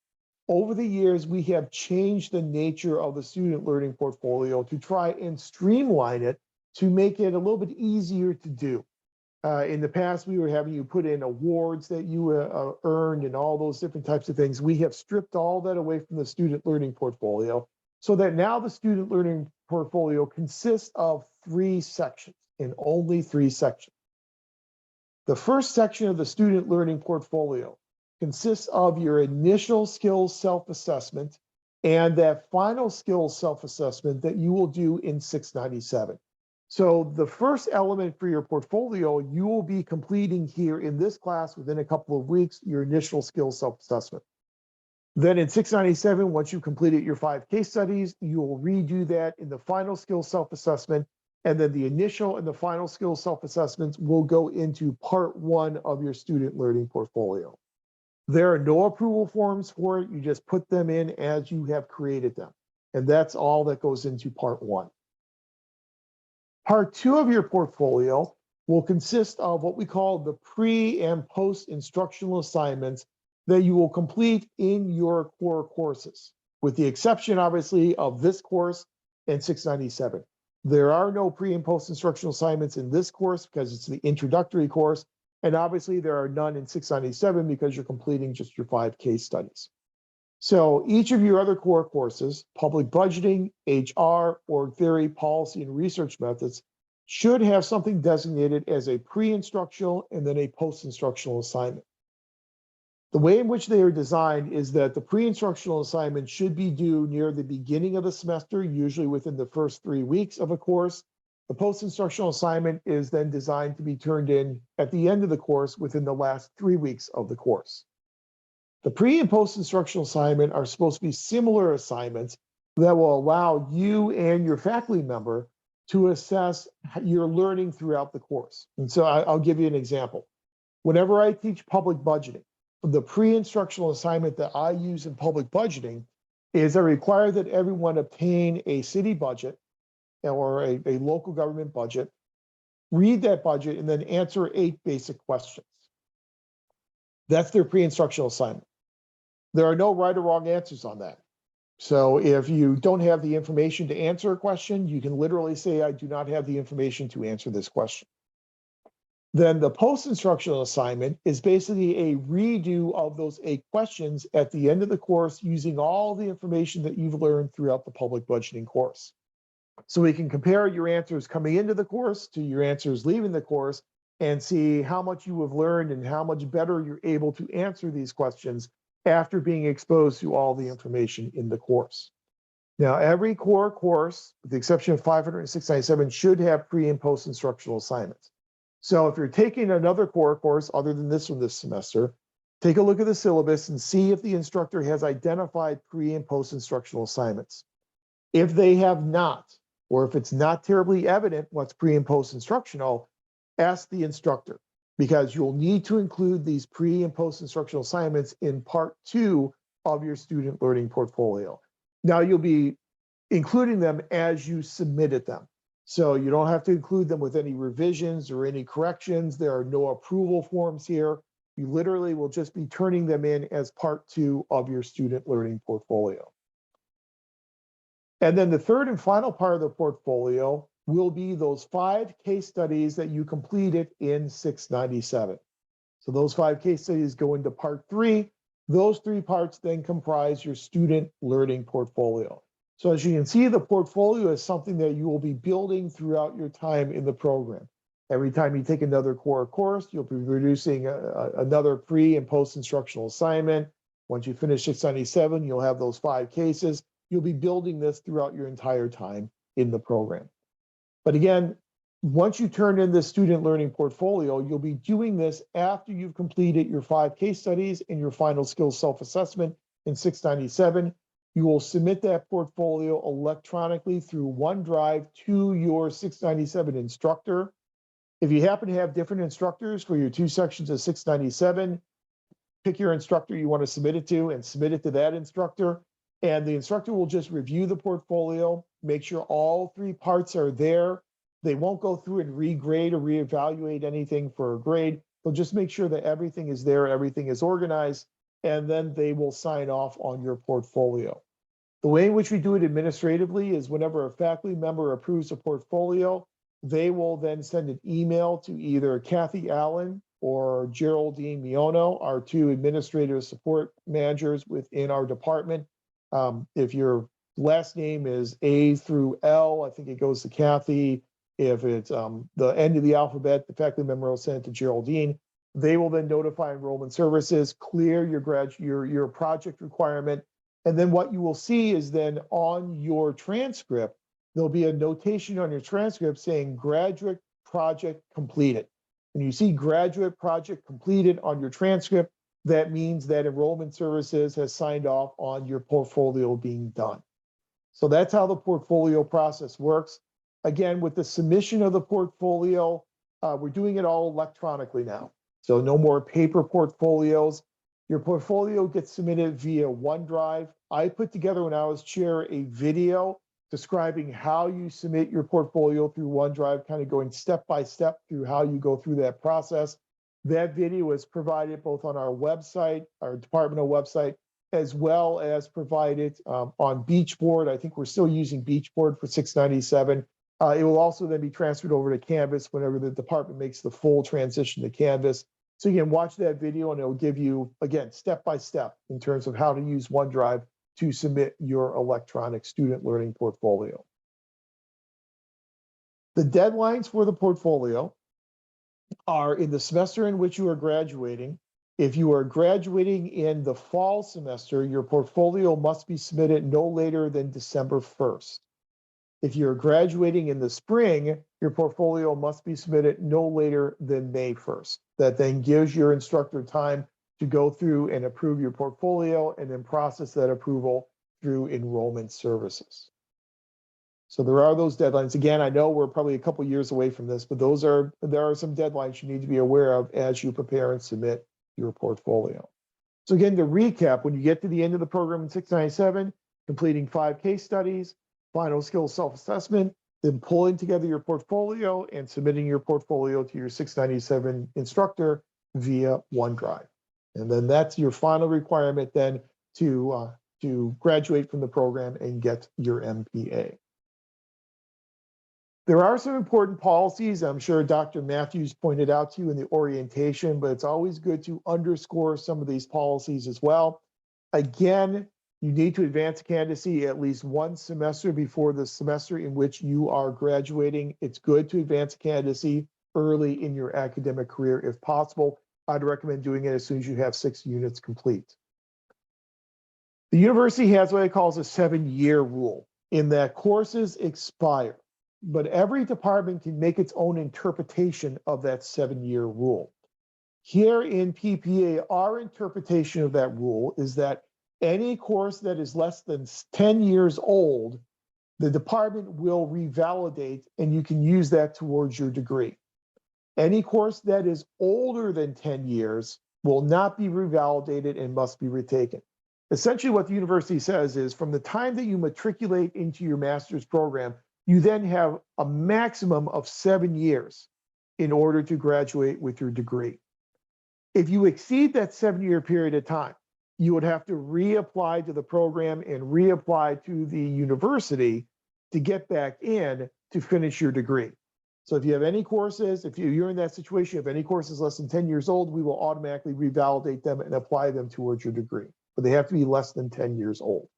Over the years, we have changed the nature of the student learning portfolio to try and streamline it to make it a little bit easier to do. In the past, we were having you put in awards that you earned and all those different types of things. We have stripped all that away from the student learning portfolio, so that now the student learning portfolio consists of 3 sections, and only 3 sections. The first section of the student learning portfolio consists of your initial skills self-assessment and that final skills self-assessment that you will do in 697. So the first element for your portfolio, you will be completing here in this class within a couple of weeks, your initial skills self-assessment. Then in 697, once you've completed your 5 case studies, you will redo that in the final skills self-assessment. And then the initial and the final skills self-assessments will go into part 1 of your student learning portfolio. There are no approval forms for it. You just put them in as you have created them. And that's all that goes into part 1. Part 2 of your portfolio will consist of what we call the pre and post instructional assignments that you will complete in your core courses, with the exception, obviously, of this course and 697. There are no pre and post instructional assignments in this course because it's the introductory course, and obviously there are none in 697 because you're completing just your 5 case studies. So each of your other core courses, public budgeting, HR, org theory, policy, and research methods, should have something designated as a pre-instructional and then a post-instructional assignment. The way in which they are designed is that the pre-instructional assignment should be due near the beginning of the semester, usually within the first 3 weeks of a course. The post-instructional assignment is then designed to be turned in at the end of the course within the last 3 weeks of the course. The pre and post-instructional assignment are supposed to be similar assignments that will allow you and your faculty member to assess your learning throughout the course. And so I'll give you an example. Whenever I teach public budgeting, the pre-instructional assignment that I use in public budgeting is I require that everyone obtain a city budget or a local government budget, read that budget, and then answer 8 basic questions. That's their pre-instructional assignment. There are no right or wrong answers on that. So if you don't have the information to answer a question, you can literally say, I do not have the information to answer this question. Then the post-instructional assignment is basically a redo of those 8 questions at the end of the course using all the information that you've learned throughout the public budgeting course. So we can compare your answers coming into the course to your answers leaving the course and see how much you have learned and how much better you're able to answer these questions after being exposed to all the information in the course. Now, every core course, with the exception of 500 and 697, should have pre and post instructional assignments. So if you're taking another core course other than this one this semester, take a look at the syllabus and see if the instructor has identified pre and post instructional assignments. If they have not, or if it's not terribly evident what's pre and post instructional, ask the instructor, because you'll need to include these pre and post instructional assignments in part 2 of your student learning portfolio. Now you'll be including them as you submitted them. So you don't have to include them with any revisions or any corrections. There are no approval forms here. You literally will just be turning them in as part 2 of your student learning portfolio. And then the third and final part of the portfolio will be those 5 case studies that you completed in 697. So those 5 case studies go into part 3. Those 3 parts then comprise your student learning portfolio. So as you can see, the portfolio is something that you will be building throughout your time in the program. Every time you take another core course, you'll be producing another pre and post instructional assignment. Once you finish 697, you'll have those 5 cases. You'll be building this throughout your entire time in the program. But again, once you turn in this student learning portfolio, you'll be doing this after you've completed your 5 case studies and your final skills self-assessment in 697. You will submit that portfolio electronically through OneDrive to your 697 instructor. If you happen to have different instructors for your 2 sections of 697, pick your instructor you want to submit it to and submit it to that instructor. And the instructor will just review the portfolio, make sure all 3 parts are there. They won't go through and regrade or reevaluate anything for a grade. They'll just make sure that everything is there, everything is organized, and then they will sign off on your portfolio. The way in which we do it administratively is whenever a faculty member approves a portfolio, they will then send an email to either Kathy Allen or Geraldine Miono, our 2 administrative support managers within our department. If your last name is A through L, I think it goes to Kathy. If it's the end of the alphabet, the faculty member will send it to Geraldine. They will then notify enrollment services, clear your project requirement. And then what you will see is then on your transcript, there'll be a notation on your transcript saying graduate project completed. When you see graduate project completed on your transcript, that means that enrollment services has signed off on your portfolio being done. So that's how the portfolio process works. Again, with the submission of the portfolio, we're doing it all electronically now. So no more paper portfolios. Your portfolio gets submitted via OneDrive. I put together, when I was chair, a video describing how you submit your portfolio through OneDrive, kind of going step by step through how you go through that process. That video is provided both on our website, our departmental website, as well as provided on Beachboard. I think we're still using Beachboard for 697. It will also then be transferred over to Canvas whenever the department makes the full transition to Canvas. So you can watch that video and it'll give you, again, step by step in terms of how to use OneDrive to submit your electronic student learning portfolio. The deadlines for the portfolio are in the semester in which you are graduating. If you are graduating in the fall semester, your portfolio must be submitted no later than December 1st. If you're graduating in the spring, your portfolio must be submitted no later than May 1st. That then gives your instructor time to go through and approve your portfolio and then process that approval through enrollment services. So there are those deadlines. Again, I know we're probably a couple years away from this, but there are some deadlines you need to be aware of as you prepare and submit your portfolio. So again, to recap, when you get to the end of the program in 697, completing 5 case studies, final skills self-assessment, then pulling together your portfolio and submitting your portfolio to your 697 instructor via OneDrive. And then that's your final requirement then to graduate from the program and get your MPA. There are some important policies. I'm sure Dr. Matthews pointed out to you in the orientation, but it's always good to underscore some of these policies as well. Again, you need to advance candidacy at least one semester before the semester in which you are graduating. It's good to advance candidacy early in your academic career if possible. I'd recommend doing it as soon as you have 6 units complete. The university has what it calls a 7-year rule, in that courses expire, but every department can make its own interpretation of that 7-year rule. Here in PPA, our interpretation of that rule is that any course that is less than 10 years old, the department will revalidate, and you can use that towards your degree. Any course that is older than 10 years will not be revalidated and must be retaken. Essentially, what the university says is from the time that you matriculate into your master's program, you then have a maximum of 7 years in order to graduate with your degree. If you exceed that 7-year period of time, you would have to reapply to the program and reapply to the university to get back in to finish your degree. So if you have any courses, if you're in that situation, if any courses less than 10 years old, we will automatically revalidate them and apply them towards your degree, but they have to be less than 10 years old.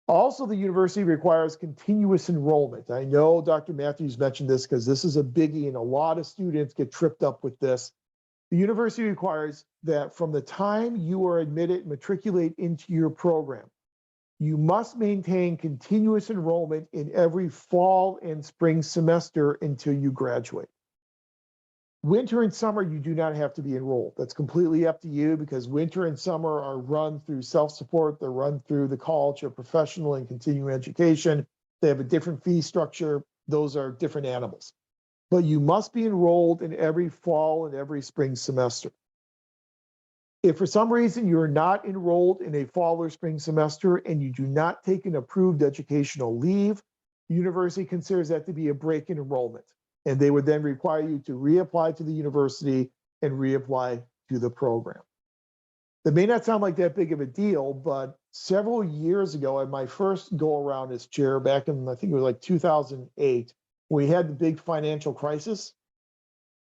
Also, the university requires continuous enrollment. I know Dr. Matthews mentioned this because this is a biggie and a lot of students get tripped up with this. The university requires that from the time you are admitted, matriculate into your program, you must maintain continuous enrollment in every fall and spring semester until you graduate. Winter and summer, you do not have to be enrolled. That's completely up to you because winter and summer are run through self-support. They're run through the College of Professional and Continuing Education. They have a different fee structure. Those are different animals. But you must be enrolled in every fall and every spring semester. If for some reason you're not enrolled in a fall or spring semester and you do not take an approved educational leave, the university considers that to be a break in enrollment. And they would then require you to reapply to the university and reapply to the program. That may not sound like that big of a deal, but several years ago, at my first go around as chair back in, I think it was like 2008, we had the big financial crisis.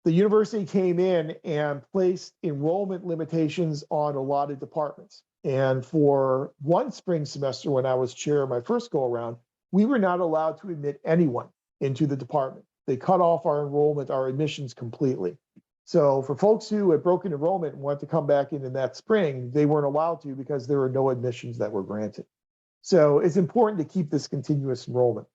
The university came in and placed enrollment limitations on a lot of departments. And for one spring semester, when I was chair my first go around, we were not allowed to admit anyone into the department. They cut off our enrollment, our admissions completely. So for folks who had broken enrollment and wanted to come back in that spring, they weren't allowed to because there were no admissions that were granted. So it's important to keep this continuous enrollment.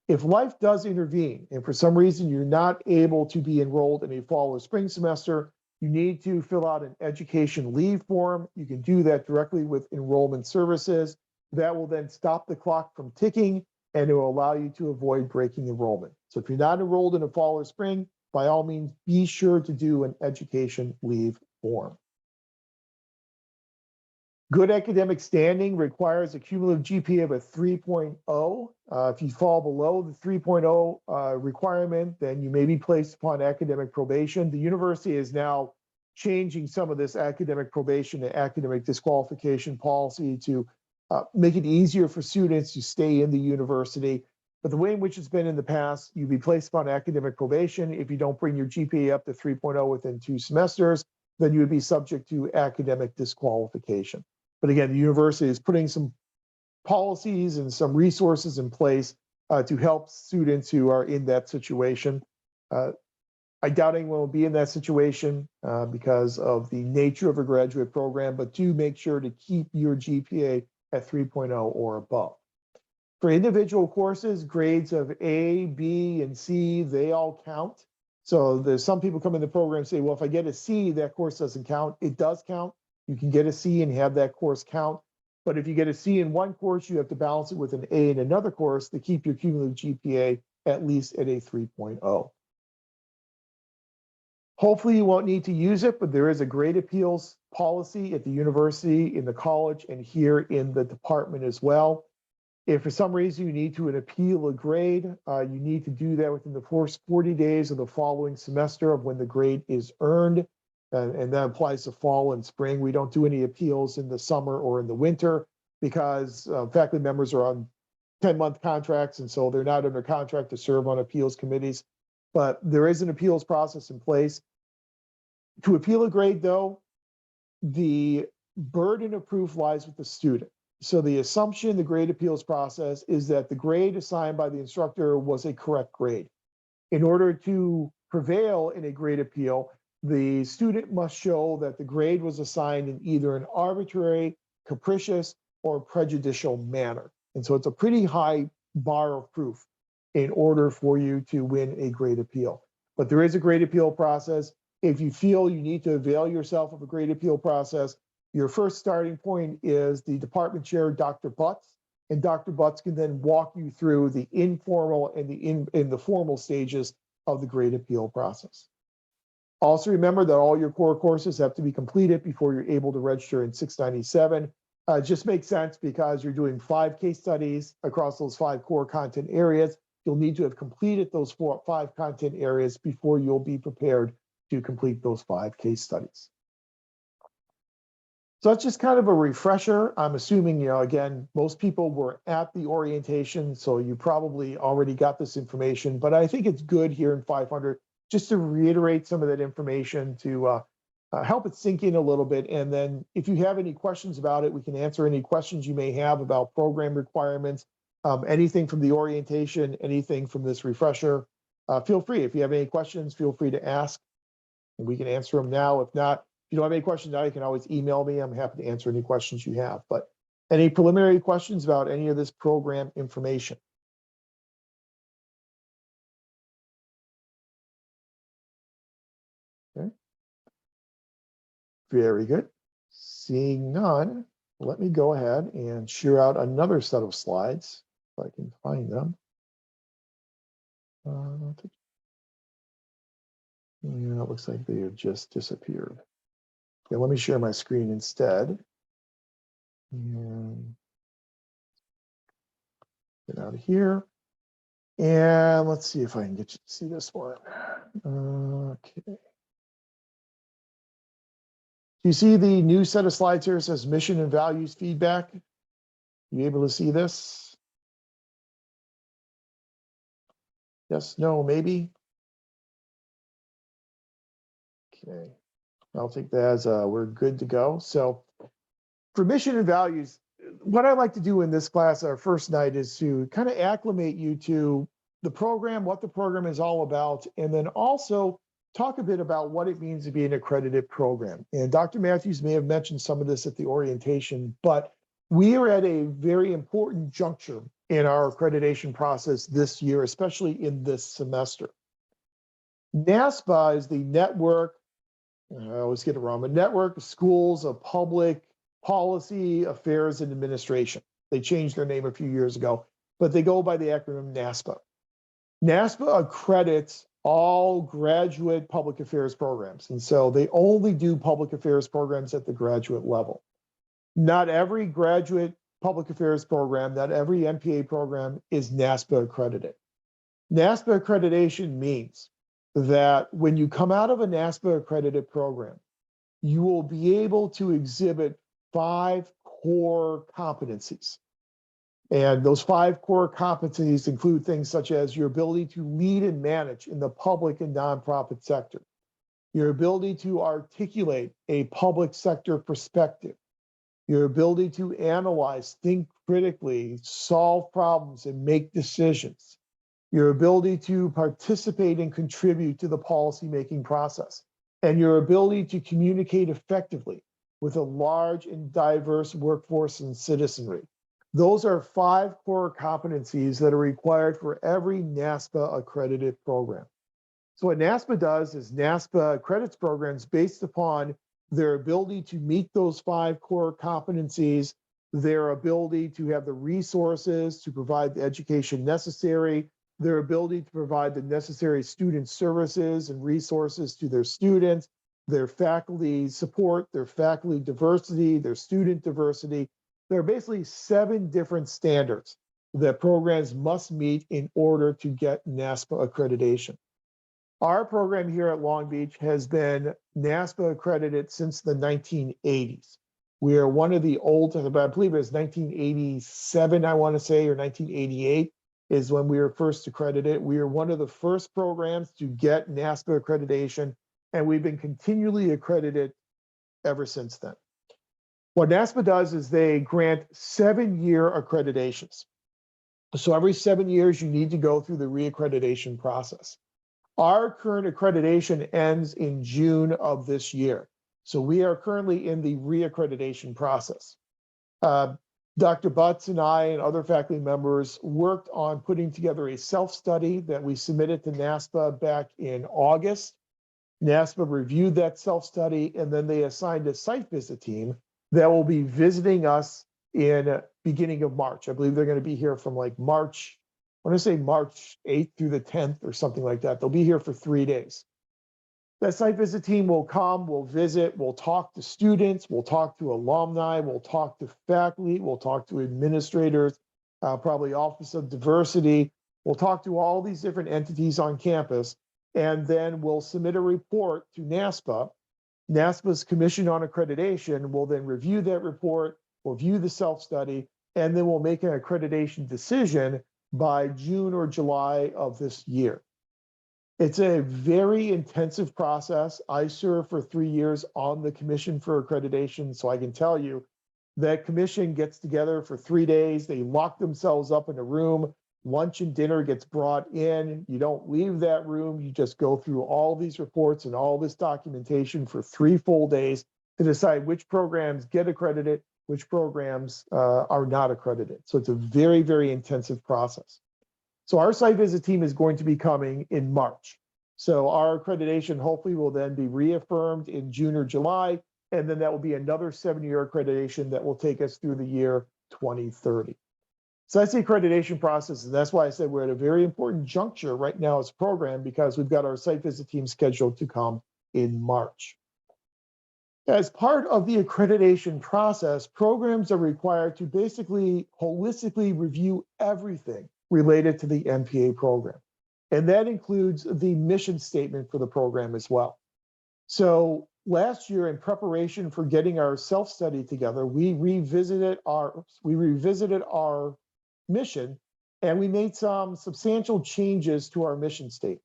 If life does intervene and for some reason you're not able to be enrolled in a fall or spring semester, you need to fill out an education leave form. You can do that directly with enrollment services. That will then stop the clock from ticking and it will allow you to avoid breaking enrollment. So if you're not enrolled in a fall or spring, by all means, be sure to do an education leave form. Good academic standing requires a cumulative GPA of a 3.0. If you fall below the 3.0 requirement, then you may be placed upon academic probation. The university is now changing some of this academic probation to academic disqualification policy to make it easier for students to stay in the university. But the way in which it's been in the past, you'd be placed upon academic probation. If you don't bring your GPA up to 3.0 within 2 semesters, then you would be subject to academic disqualification. But again, the university is putting some policies and some resources in place to help students who are in that situation. I doubt anyone will be in that situation because of the nature of a graduate program, but do make sure to keep your GPA at 3.0 or above. For individual courses, grades of A, B, and C, they all count. So there's some people come in the program and say, well, if I get a C, that course doesn't count. It does count. You can get a C and have that course count. But if you get a C in one course, you have to balance it with an A in another course to keep your cumulative GPA at least at a 3.0. Hopefully you won't need to use it, but there is a grade appeals policy at the university, in the college, and here in the department as well. If for some reason you need to appeal a grade, you need to do that within the first 40 days of the following semester of when the grade is earned. and that applies to fall and spring. We don't do any appeals in the summer or in the winter because faculty members are on 10-month contracts, and so they're not under contract to serve on appeals committees. But there is an appeals process in place. To appeal a grade, though, the burden of proof lies with the student. So the assumption in the grade appeals process is that the grade assigned by the instructor was a correct grade. In order to prevail in a grade appeal, the student must show that the grade was assigned in either an arbitrary, capricious, or prejudicial manner. And so it's a pretty high bar of proof in order for you to win a grade appeal. But there is a grade appeal process. If you feel you need to avail yourself of a grade appeal process, your first starting point is the department chair, Dr. Butts, and Dr. Butts can then walk you through the informal and the formal stages of the grade appeal process. Also remember that all your core courses have to be completed before you're able to register in 697. It just makes sense because you're doing 5 case studies across those 5 core content areas. You'll need to have completed those 5 content areas before you'll be prepared to complete those 5 case studies. So that's just kind of a refresher. I'm assuming, again, most people were at the orientation, so you probably already got this information, but I think it's good here in 500 just to reiterate some of that information to help it sink in a little bit. And then if you have any questions about it, we can answer any questions you may have about program requirements, anything from the orientation, anything from this refresher. Feel free, if you have any questions, feel free to ask, and we can answer them now. If not, if you don't have any questions now, you can always email me. I'm happy to answer any questions you have. But any preliminary questions about any of this program information? Okay. Very good. Seeing none, let me go ahead and share out another set of slides if I can find them. Yeah, it looks like they have just disappeared. Okay, let me share my screen instead. And get out of here. And let's see if I can get you to see this one. Okay. Do you see the new set of slides here? It says mission and values feedback. You able to see this? Yes, no, maybe? Okay, I'll take that as we're good to go. So for mission and values, what I like to do in this class, our first night, is to kind of acclimate you to the program, what the program is all about, and then also talk a bit about what it means to be an accredited program. And Dr. Matthews may have mentioned some of this at the orientation, but we are at a very important juncture in our accreditation process this year, especially in this semester. NASPA is the network, I always get it wrong, but Network of Schools of Public Policy, Affairs, and Administration. They changed their name a few years ago, but they go by the acronym NASPA. NASPA accredits all graduate public affairs programs, and so they only do public affairs programs at the graduate level. Not every graduate public affairs program, not every MPA program is NASPA accredited. NASPA accreditation means that when you come out of a NASPA accredited program, you will be able to exhibit 5 core competencies. And those 5 core competencies include things such as your ability to lead and manage in the public and nonprofit sector, your ability to articulate a public sector perspective, your ability to analyze, think critically, solve problems, and make decisions, your ability to participate and contribute to the policymaking process, and your ability to communicate effectively with a large and diverse workforce and citizenry. Those are 5 core competencies that are required for every NASPA accredited program. So what NASPA does is NASPA accredits programs based upon their ability to meet those 5 core competencies, their ability to have the resources to provide the education necessary, their ability to provide the necessary student services and resources to their students, their faculty support, their faculty diversity, their student diversity. There are basically 7 different standards that programs must meet in order to get NASPA accreditation. Our program here at Long Beach has been NASPA accredited since the 1980s. We are one of the oldest, I believe it was 1987, I want to say, or 1988 is when we were first accredited. We are one of the first programs to get NASPA accreditation, and we've been continually accredited ever since then. What NASPA does is they grant 7-year accreditations. So every 7 years, you need to go through the reaccreditation process. Our current accreditation ends in June of this year. So we are currently in the reaccreditation process. Dr. Butts and I and other faculty members worked on putting together a self-study that we submitted to NASPA back in August. NASPA reviewed that self-study, and then they assigned a site visit team that will be visiting us in beginning of March. I believe they're going to be here from like March, I want to say March 8th through the 10th or something like that. They'll be here for 3 days. That site visit team will come, we'll visit, we'll talk to students, we'll talk to alumni, we'll talk to faculty, we'll talk to administrators, probably Office of Diversity. We'll talk to all these different entities on campus, and then we'll submit a report to NASPA. NASPA's Commission on Accreditation will then review that report, will view the self-study, and then we'll make an accreditation decision by June or July of this year. It's a very intensive process. I served for 3 years on the Commission for Accreditation, so I can tell you that commission gets together for 3 days. They lock themselves up in a room. Lunch and dinner gets brought in. You don't leave that room. You just go through all these reports and all this documentation for 3 full days to decide which programs get accredited, which programs are not accredited. So it's a very, very intensive process. So our site visit team is going to be coming in March. So our accreditation hopefully will then be reaffirmed in June or July, and then that will be another 7-year accreditation that will take us through the year 2030. So that's the accreditation process, and that's why I said we're at a very important juncture right now as a program, because we've got our site visit team scheduled to come in March. As part of the accreditation process, programs are required to basically holistically review everything related to the MPA program. And that includes the mission statement for the program as well. So last year, in preparation for getting our self-study together, we revisited our mission, and we made some substantial changes to our mission statement.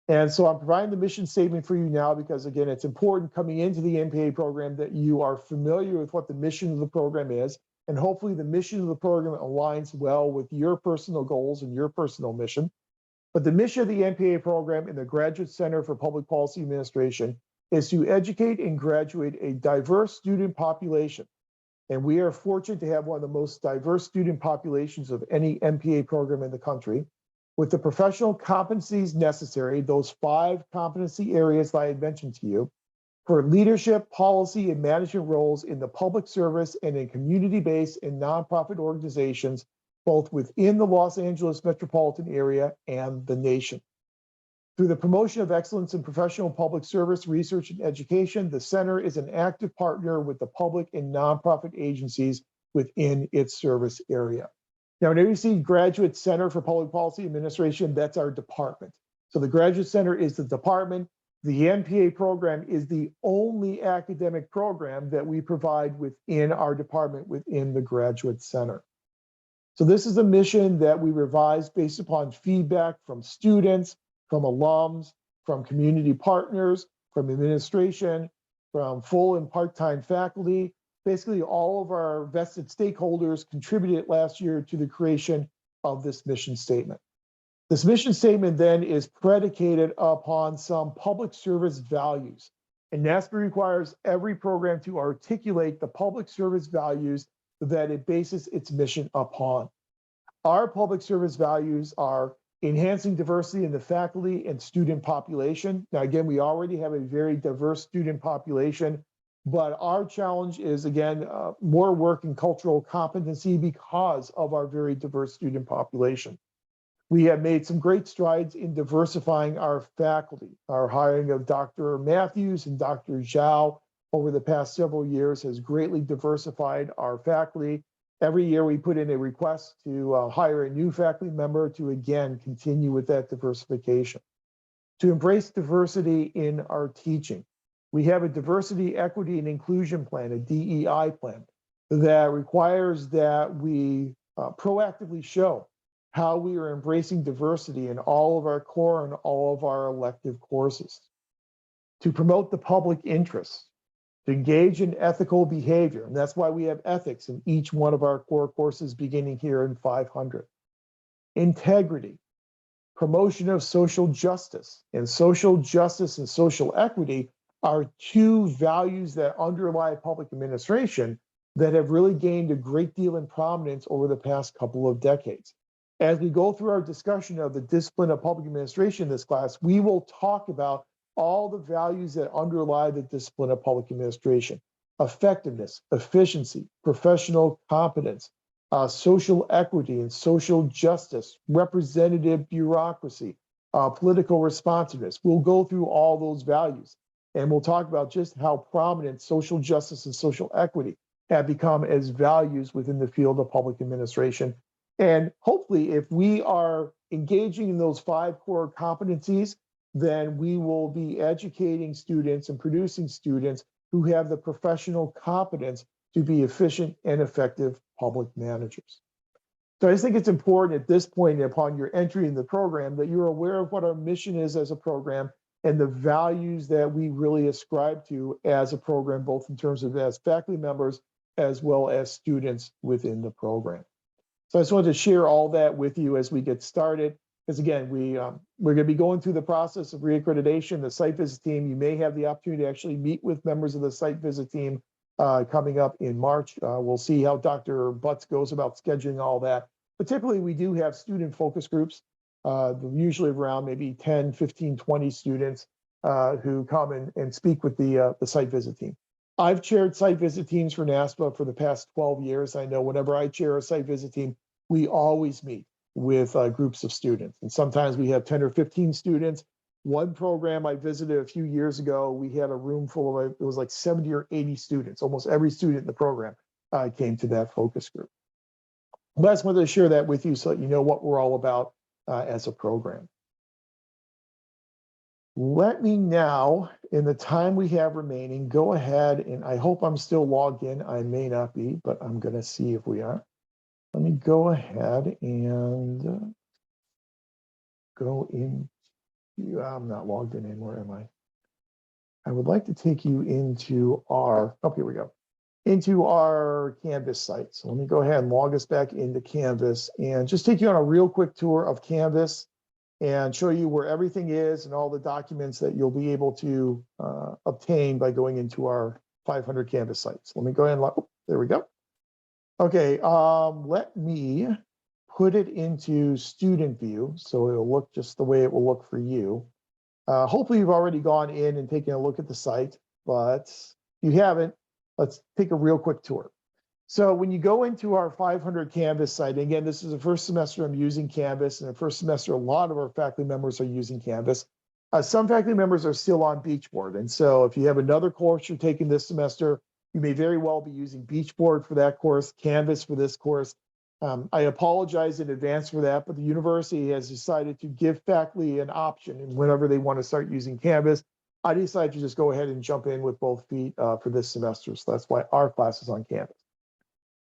And so I'm providing the mission statement for you now because, again, it's important coming into the MPA program that you are familiar with what the mission of the program is. And hopefully the mission of the program aligns well with your personal goals and your personal mission. But the mission of the MPA program in the Graduate Center for Public Policy Administration is to educate and graduate a diverse student population. And we are fortunate to have one of the most diverse student populations of any MPA program in the country, with the professional competencies necessary, those 5 competency areas that I had mentioned to you, for leadership, policy, and management roles in the public service and in community-based and nonprofit organizations, both within the Los Angeles metropolitan area and the nation. Through the promotion of excellence in professional public service, research, and education, the center is an active partner with the public and nonprofit agencies within its service area. Now, whenever you see Graduate Center for Public Policy Administration, that's our department. So the Graduate Center is the department. The MPA program is the only academic program that we provide within our department, within the Graduate Center. So this is a mission that we revised based upon feedback from students, from alums, from community partners, from administration, from full and part-time faculty. Basically, all of our vested stakeholders contributed last year to the creation of this mission statement. This mission statement then is predicated upon some public service values. And NASPA requires every program to articulate the public service values that it bases its mission upon. Our public service values are enhancing diversity in the faculty and student population. Now, again, we already have a very diverse student population, but our challenge is, again, more work in cultural competency because of our very diverse student population. We have made some great strides in diversifying our faculty. Our hiring of Dr. Matthews and Dr. Zhao over the past several years has greatly diversified our faculty. Every year we put in a request to hire a new faculty member to, again, continue with that diversification. to embrace diversity in our teaching. We have a diversity, equity, and inclusion plan, a DEI plan, that requires that we proactively show how we are embracing diversity in all of our core and all of our elective courses. To promote the public interest, to engage in ethical behavior, and that's why we have ethics in each one of our core courses beginning here in 500. Integrity, promotion of social justice, and social equity are two values that underlie public administration that have really gained a great deal in prominence over the past couple of decades. As we go through our discussion of the discipline of public administration in this class, we will talk about all the values that underlie the discipline of public administration: effectiveness, efficiency, professional competence, social equity and social justice, representative bureaucracy, political responsiveness. We'll go through all those values, and we'll talk about just how prominent social justice and social equity have become as values within the field of public administration. And hopefully, if we are engaging in those 5 core competencies, then we will be educating students and producing students who have the professional competence to be efficient and effective public managers. So I just think it's important at this point upon your entry in the program that you're aware of what our mission is as a program and the values that we really ascribe to as a program, both in terms of as faculty members as well as students within the program. So I just wanted to share all that with you as we get started, because again, we're going to be going through the process of reaccreditation. The site visit team, you may have the opportunity to actually meet with members of the site visit team coming up in March. We'll see how Dr. Butts goes about scheduling all that. But typically we do have student focus groups, usually around maybe 10, 15, 20 students who come and speak with the site visit team. I've chaired site visit teams for NASPA for the past 12 years. I know whenever I chair a site visit team, we always meet with groups of students. And sometimes we have 10 or 15 students. One program I visited a few years ago, we had a room full of, it was like 70 or 80 students. Almost every student in the program came to that focus group. But I just wanted to share that with you so that you know what we're all about as a program. Let me now, in the time we have remaining, go ahead, and I hope I'm still logged in. I may not be, but I'm going to see if we are. Let me go ahead and go in. I'm not logged in anymore, am I? I would like to take you into our, oh, here we go, into our Canvas site. So let me go ahead and log us back into Canvas and just take you on a real quick tour of Canvas and show you where everything is and all the documents that you'll be able to obtain by going into our 500 Canvas sites. Let me go ahead and, oh, there we go. Okay, let me put it into student view so it'll look just the way it will look for you. Hopefully you've already gone in and taken a look at the site, but if you haven't, let's take a real quick tour. So when you go into our 500 Canvas site, again, this is the first semester I'm using Canvas, and the first semester a lot of our faculty members are using Canvas. Some faculty members are still on Beachboard, and so if you have another course you're taking this semester, you may very well be using Beachboard for that course, Canvas for this course. I apologize in advance for that, but the university has decided to give faculty an option, and whenever they want to start using Canvas, I decided to just go ahead and jump in with both feet for this semester. So that's why our class is on Canvas.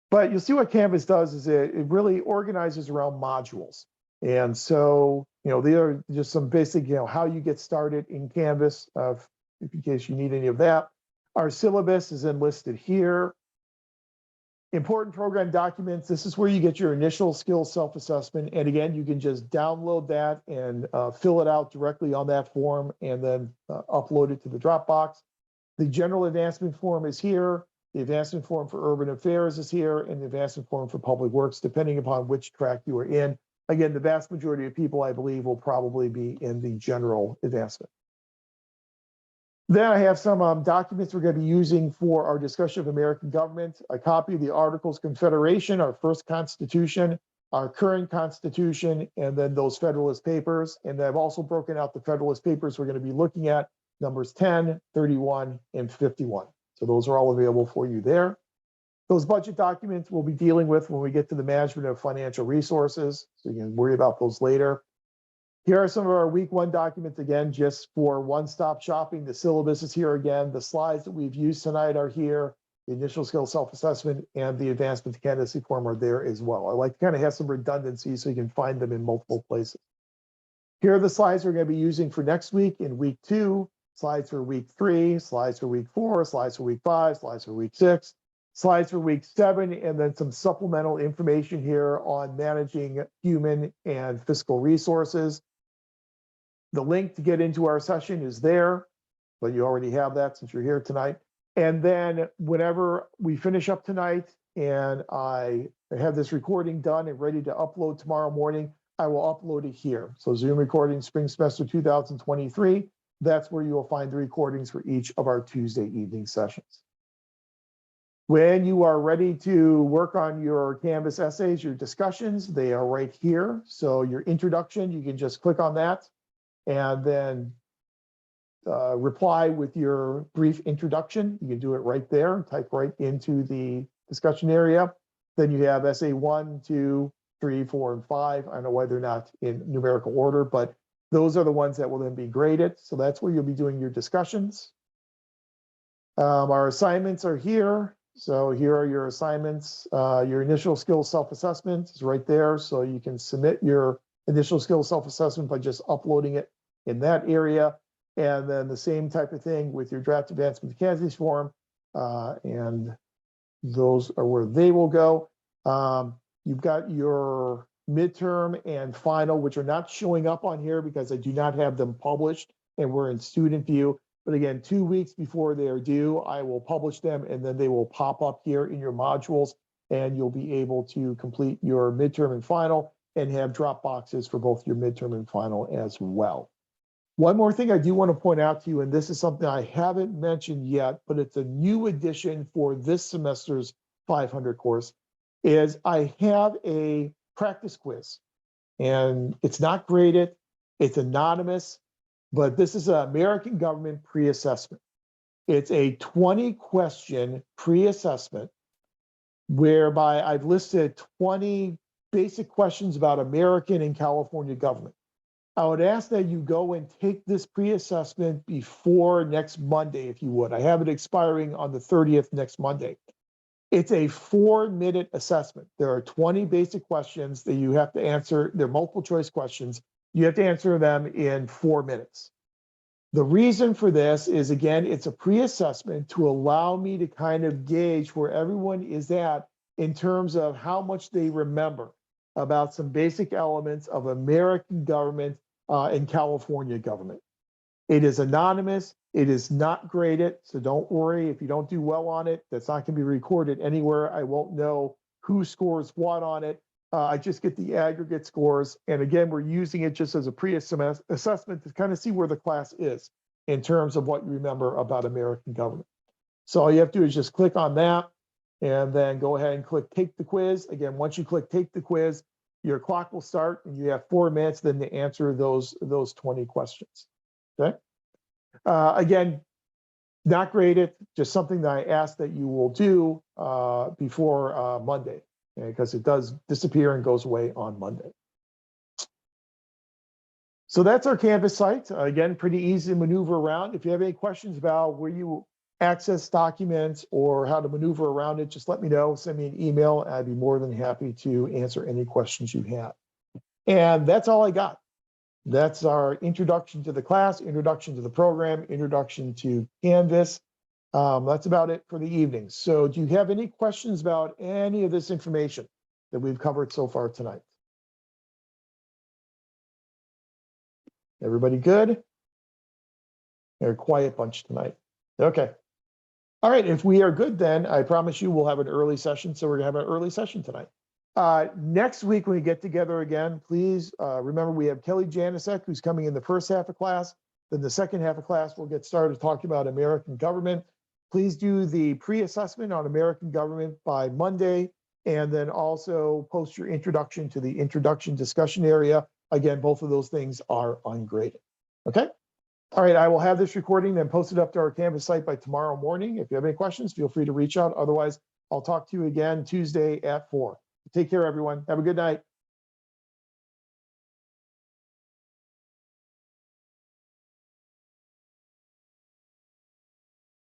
But you'll see what Canvas does is it really organizes around modules. And so, they are just some basic, how you get started in Canvas, in case you need any of that. Our syllabus is enlisted here. Important program documents, this is where you get your initial skills self-assessment. And again, you can just download that and fill it out directly on that form and then upload it to the Dropbox. The general advancement form is here. The advancement form for urban affairs is here, and the advancement form for public works, depending upon which track you are in. Again, the vast majority of people, I believe, will probably be in the general advancement. Then I have some documents we're going to be using for our discussion of American government, a copy of the Articles of Confederation, our first Constitution, our current Constitution, and then those Federalist Papers. And I've also broken out the Federalist Papers we're going to be looking at, numbers 10, 31, and 51. So those are all available for you there. Those budget documents we'll be dealing with when we get to the management of financial resources. So you can worry about those later. Here are some of our week 1 documents again, just for one-stop shopping. The syllabus is here again. The slides that we've used tonight are here. The initial skill self-assessment and the advancement to candidacy form are there as well. I like to kind of have some redundancy so you can find them in multiple places. Here are the slides we're going to be using for next week in week 2, slides for week 3, slides for week 4, slides for week 5, slides for week 6, slides for week 7, and then some supplemental information here on managing human and fiscal resources. The link to get into our session is there, but you already have that since you're here tonight. And then whenever we finish up tonight and I have this recording done and ready to upload tomorrow morning, I will upload it here. So Zoom recording spring semester 2023, that's where you will find the recordings for each of our Tuesday evening sessions. When you are ready to work on your Canvas essays, your discussions, they are right here. So your introduction, you can just click on that and then reply with your brief introduction. You can do it right there, type right into the discussion area. Then you have essay 1, 2, 3, 4, and 5. I don't know why they're not in numerical order, but those are the ones that will then be graded. So that's where you'll be doing your discussions. Our assignments are here. So here are your assignments. Your initial skills self-assessment is right there. So you can submit your initial skills self-assessment by just uploading it in that area. And then the same type of thing with your draft advancement to candidacy form. And those are where they will go. You've got your midterm and final, which are not showing up on here because I do not have them published and we're in student view. But again, 2 weeks before they are due, I will publish them and then they will pop up here in your modules and you'll be able to complete your midterm and final and have drop boxes for both your midterm and final as well. One more thing I do want to point out to you, and this is something I haven't mentioned yet, but it's a new addition for this semester's 500 course, is I have a practice quiz. And it's not graded, it's anonymous, but this is an American government pre-assessment. It's a 20-question pre-assessment whereby I've listed 20 basic questions about American and California government. I would ask that you go and take this pre-assessment before next Monday, if you would. I have it expiring on the 30th next Monday. It's a 4-minute assessment. There are 20 basic questions that you have to answer. They're multiple choice questions. You have to answer them in 4 minutes. The reason for this is, again, it's a pre-assessment to allow me to kind of gauge where everyone is at in terms of how much they remember about some basic elements of American government and California government. It is anonymous. It is not graded. So don't worry if you don't do well on it. That's not going to be recorded anywhere. I won't know who scores what on it. I just get the aggregate scores. And again, we're using it just as a pre-assessment to kind of see where the class is in terms of what you remember about American government. So all you have to do is just click on that and then go ahead and click take the quiz. Again, once you click take the quiz, your clock will start and you have 4 minutes then to answer those 20 questions. Okay. Again, not graded, just something that I ask that you will do before Monday, because it does disappear and goes away on Monday. So that's our Canvas site. Again, pretty easy to maneuver around. If you have any questions about where you access documents or how to maneuver around it, just let me know. Send me an email. I'd be more than happy to answer any questions you have. And that's all I got. That's our introduction to the class, introduction to the program, introduction to Canvas. That's about it for the evening. So do you have any questions about any of this information that we've covered so far tonight? Everybody good? They're a quiet bunch tonight. Okay. All right, if we are good, then I promise you we'll have an early session. So we're gonna have an early session tonight. Next week, when we get together again, please remember we have Kelly Janicek, who's coming in the first half of class. Then the second half of class, we'll get started talking about American government. Please do the pre-assessment on American government by Monday, and then also post your introduction to the introduction discussion area. Again, both of those things are ungraded. Okay. All right, I will have this recording then posted up to our Canvas site by tomorrow morning. If you have any questions, feel free to reach out. Otherwise, I'll talk to you again Tuesday at 4. Take care, everyone. Have a good night.